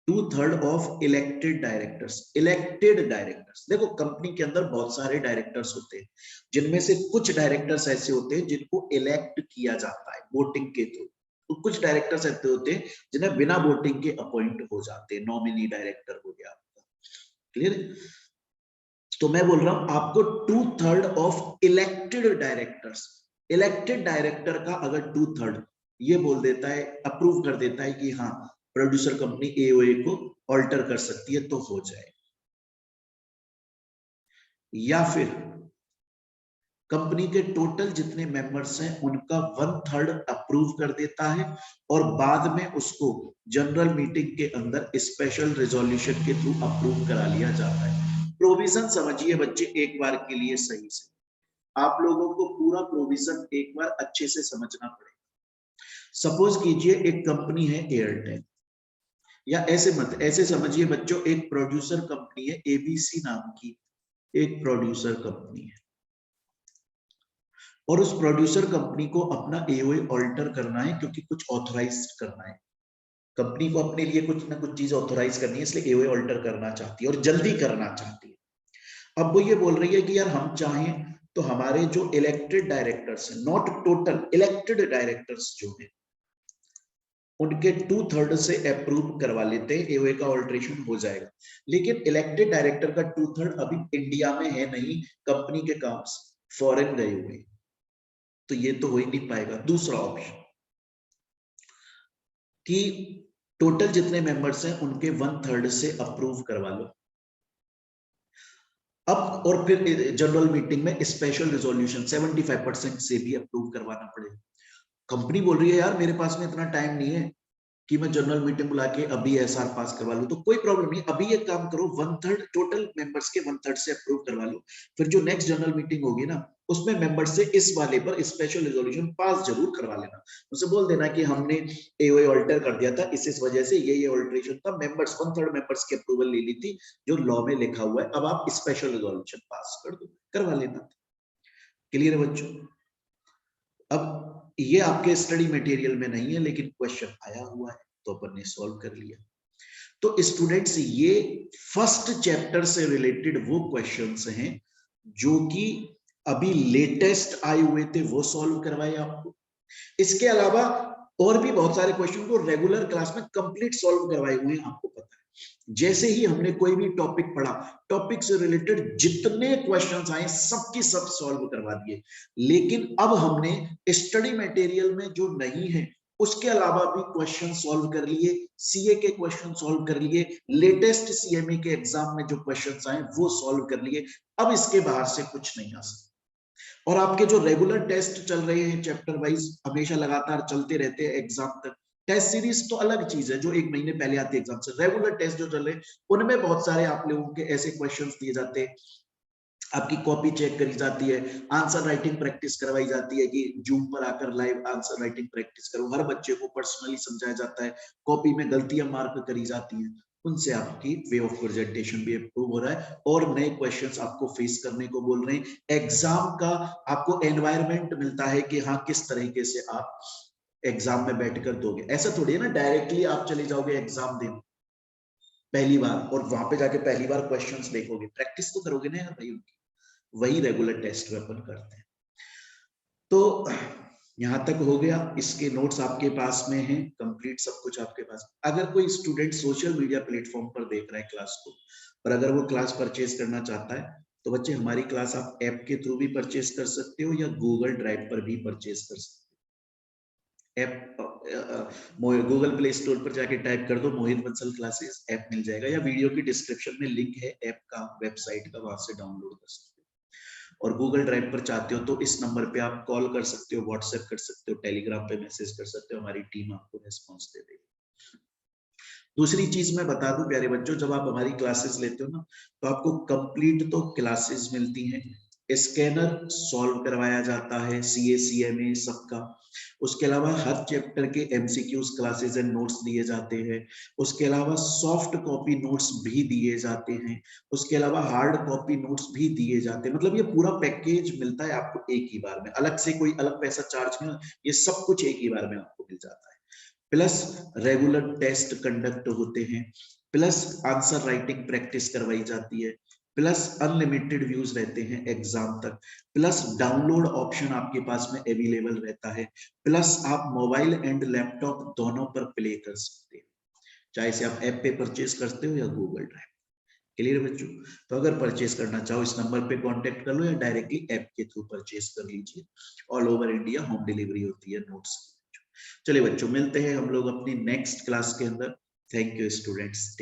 2/3 of elected directors. Elected directors, देखो कंपनी के अंदर बहुत सारे डायरेक्टर्स होते हैं, जिनमें से कुछ डायरेक्टर्स ऐसे होते हैं जिनको इलेक्ट किया जाता है वोटिंग के थ्रू, तो कुछ डायरेक्टर्स ऐसे होते हैं जिन्हें बिना वोटिंग के अपॉइंट हो जाते हैं, नॉमिनी डायरेक्टर हो गया आपका, क्लियर? तो मैं बोल रहा हूं आपको 2/3 of elected directors, elected director का अगर 2/3 ये बोल देता है, अप्रूव कर देता है कि हाँ प्रोड्यूसर कंपनी एओए को ऑल्टर कर सकती है, तो हो जाए। या फिर कंपनी के टोटल जितने मेंबर्स हैं उनका 1/3 अप्रूव कर देता है और बाद में उसको जनरल मीटिंग के अंदर स्पेशल रिजोल्यूशन के थ्रू अप्रूव करा लिया जाता है। प्रोविजन समझिए बच्चे एक बार के लिए सही से, आप लोगों को पूरा प्रोविजन एक बार अच्छे से समझना पड़ेगा। सपोज कीजिए एक कंपनी है एयरटेल, या ऐसे मत, ऐसे समझिए बच्चों, एक प्रोड्यूसर कंपनी है एबीसी नाम की, एक प्रोड्यूसर कंपनी है, और उस प्रोड्यूसर कंपनी को अपना एओए ऑल्टर करना है क्योंकि कुछ ऑथराइज करना है। कंपनी को अपने लिए कुछ ना कुछ चीज ऑथोराइज करनी है, इसलिए एओए ऑल्टर करना चाहती है और जल्दी करना चाहती है। अब वो ये बोल रही है कि यार हम चाहें तो हमारे जो इलेक्टेड डायरेक्टर्स हैं, नॉट टोटल, इलेक्टेड डायरेक्टर्स जो है उनके 2/3 से अप्रूव करवा लेते हैं, एओए का ऑल्ट्रेशन हो जाएगा। लेकिन इलेक्टेड डायरेक्टर का 2/3 अभी इंडिया में है नहीं, कंपनी के काम फॉरेन गए हुए, तो ये तो हो ही नहीं पाएगा। दूसरा ऑप्शन कि टोटल जितने मेंबर्स हैं उनके 1/3 से अप्रूव करवा लो। अब और फिर जनरल मीटिंग में स्पेशल रिजोल्यूशन 75% से भी अप्रूव करवाना पड़ेगा। कंपनी बोल रही है यार मेरे पास में इतना टाइम नहीं है कि मैं जनरल मीटिंग बुला के अभी एसआर पास करवा लूं, तो कोई प्रॉब्लम नहीं, अभी एक काम करो, 1/3 टोटल मेंबर्स के 1/3 से अप्रूव करवा लो। फिर जो नेक्स्ट जनरल मीटिंग होगी ना, उसमें मेंबर्स से इस वाले पर स्पेशल रिजोल्यूशन पास जरूर करवा लेना। उसे बोल देना कि हमने एओए ऑल्टर कर दिया था, इस वजह से ये ऑल्टरेशन था, मेंबर्स 1/3 मेंबर्स की अप्रूवल ले ली थी जो लॉ में लिखा हुआ है, अब आप स्पेशल रिजोल्यूशन पास कर दो, करवा लेना। क्लियर है बच्चों? अब ये आपके स्टडी मटेरियल में नहीं है, लेकिन क्वेश्चन आया हुआ है तो अपन ने सॉल्व कर लिया। तो स्टूडेंट्स, ये फर्स्ट चैप्टर से रिलेटेड वो क्वेश्चंस हैं जो कि अभी लेटेस्ट आए हुए थे, वो सॉल्व करवाए आपको। इसके अलावा और भी बहुत सारे क्वेश्चन को रेगुलर क्लास में कंप्लीट सॉल्व करवाए हुए हैं, आपको पता है। जैसे ही हमने कोई भी टॉपिक पढ़ा, टॉपिक से रिलेटेड जितने क्वेश्चंस आए सबकी सब सॉल्व करवा दिए। लेकिन अब हमने स्टडी मटेरियल में जो नहीं है उसके अलावा भी क्वेश्चन सॉल्व कर लिए, सीए के क्वेश्चन सॉल्व कर लिए, लेटेस्ट सीएमए के एग्जाम में जो क्वेश्चंस आए वो सॉल्व कर लिए। अब इसके बाहर से कुछ नहीं आ सकता। और आपके जो रेगुलर टेस्ट चल रहे हैं चैप्टर वाइज, हमेशा लगातार चलते रहते हैं एग्जाम तक। टेस्ट सीरीज तो अलग चीज है जो 1 महीने पहले आती है एग्जाम से। रेगुलर टेस्ट जो चल रहे हैं उनमें बहुत सारे आप लोगों के ऐसे क्वेश्चंस दिए जाते हैं, आपकी कॉपी चेक करी जाती है, आंसर राइटिंग प्रैक्टिस करवाई जाती है कि जूम पर आकर लाइव आंसर राइटिंग प्रैक्टिस करो। हर बच्चे को पर्सनली समझाया जाता है, कॉपी में गलतियां मार्क करी जाती हैं, उनसे आपकी वे ऑफ प्रेजेंटेशन भी इम्प्रूव हो रहा है और नए क्वेश्चंस आपको फेस करने को बोल रहे हैं। एग्जाम का आपको एनवायरनमेंट मिलता है कि हाँ किस तरीके से आप एग्जाम में बैठकर दोगे। ऐसा थोड़ी है ना डायरेक्टली आप चले जाओगे एग्जाम देने पहली बार और वहां पे जाके पहली बार क्वेश्चंस देखोगे, प्रैक्टिस तो करोगे ना यार भाई उनकी। वही रेगुलर टेस्ट में अपन करते हैं। तो यहां तक हो गया, इसके नोट्स आपके पास में हैं, कंप्लीट सब कुछ आपके पास। अगर कोई स्टूडेंट सोशल मीडिया प्लेटफॉर्म पर देख रहा है क्लास को और अगर वो क्लास परचेज करना चाहता है तो बच्चे हमारी क्लास आप ऐप के थ्रू भी परचेज कर सकते हो या गूगल ड्राइव पर भी परचेज कर सकते हो। ऐप गूगल प्ले स्टोर पर जाके टाइप कर दो मोहित बंसल क्लासेस, ऐप मिल जाएगा, या वीडियो की डिस्क्रिप्शन में लिंक है ऐप का, वेबसाइट का, वहां से डाउनलोड कर सकते हो। और गूगल ड्राइव पर चाहते हो तो इस नंबर पे आप कॉल कर सकते हो, व्हाट्सएप कर सकते हो, टेलीग्राम पे मैसेज कर सकते हो, हमारी टीम आपको रिस्पॉन्स दे देगी। दूसरी चीज मैं बता दूं प्यारे बच्चों, जब आप हमारी क्लासेस लेते हो ना तो आपको कंप्लीट तो क्लासेस मिलती हैं, स्कैनर सॉल्व करवाया जाता है, सीए सीएमए सबका। उसके अलावा हर चैप्टर के एमसीक्यूज क्लासेस एंड नोट्स दिए जाते हैं। उसके अलावा सॉफ्ट कॉपी नोट्स भी दिए जाते हैं। उसके अलावा हार्ड कॉपी नोट्स भी दिए जाते हैं। मतलब ये पूरा पैकेज मिलता है आपको एक ही बार में, अलग से कोई अलग पैसा चार्ज नहीं, ये सब कुछ एक ही बार में आपको मिल जाता है। प्लस रेगुलर टेस्ट कंडक्ट होते हैं, प्लस आंसर राइटिंग प्रैक्टिस करवाई जाती है, प्लस अनलिमिटेड व्यूज रहते हैं एग्जाम तक, प्लस डाउनलोड ऑप्शन आपके पास में अवेलेबल रहता है, प्लस आप मोबाइल एंड लैपटॉप दोनों पर प्ले कर सकते हैं, चाहे से आप ऐप पे परचेज करते हो या गूगल ड्राइव। क्लियर बच्चों? तो अगर परचेज करना चाहो इस नंबर पे कांटेक्ट कर लो या डायरेक्टली ऐप के थ्रू परचेज कर लीजिए। All over India home delivery होती है नोट्स की। चलिए बच्चों, मिलते हैं हम लोग अपनी नेक्स्ट क्लास के अंदर। Thank you students.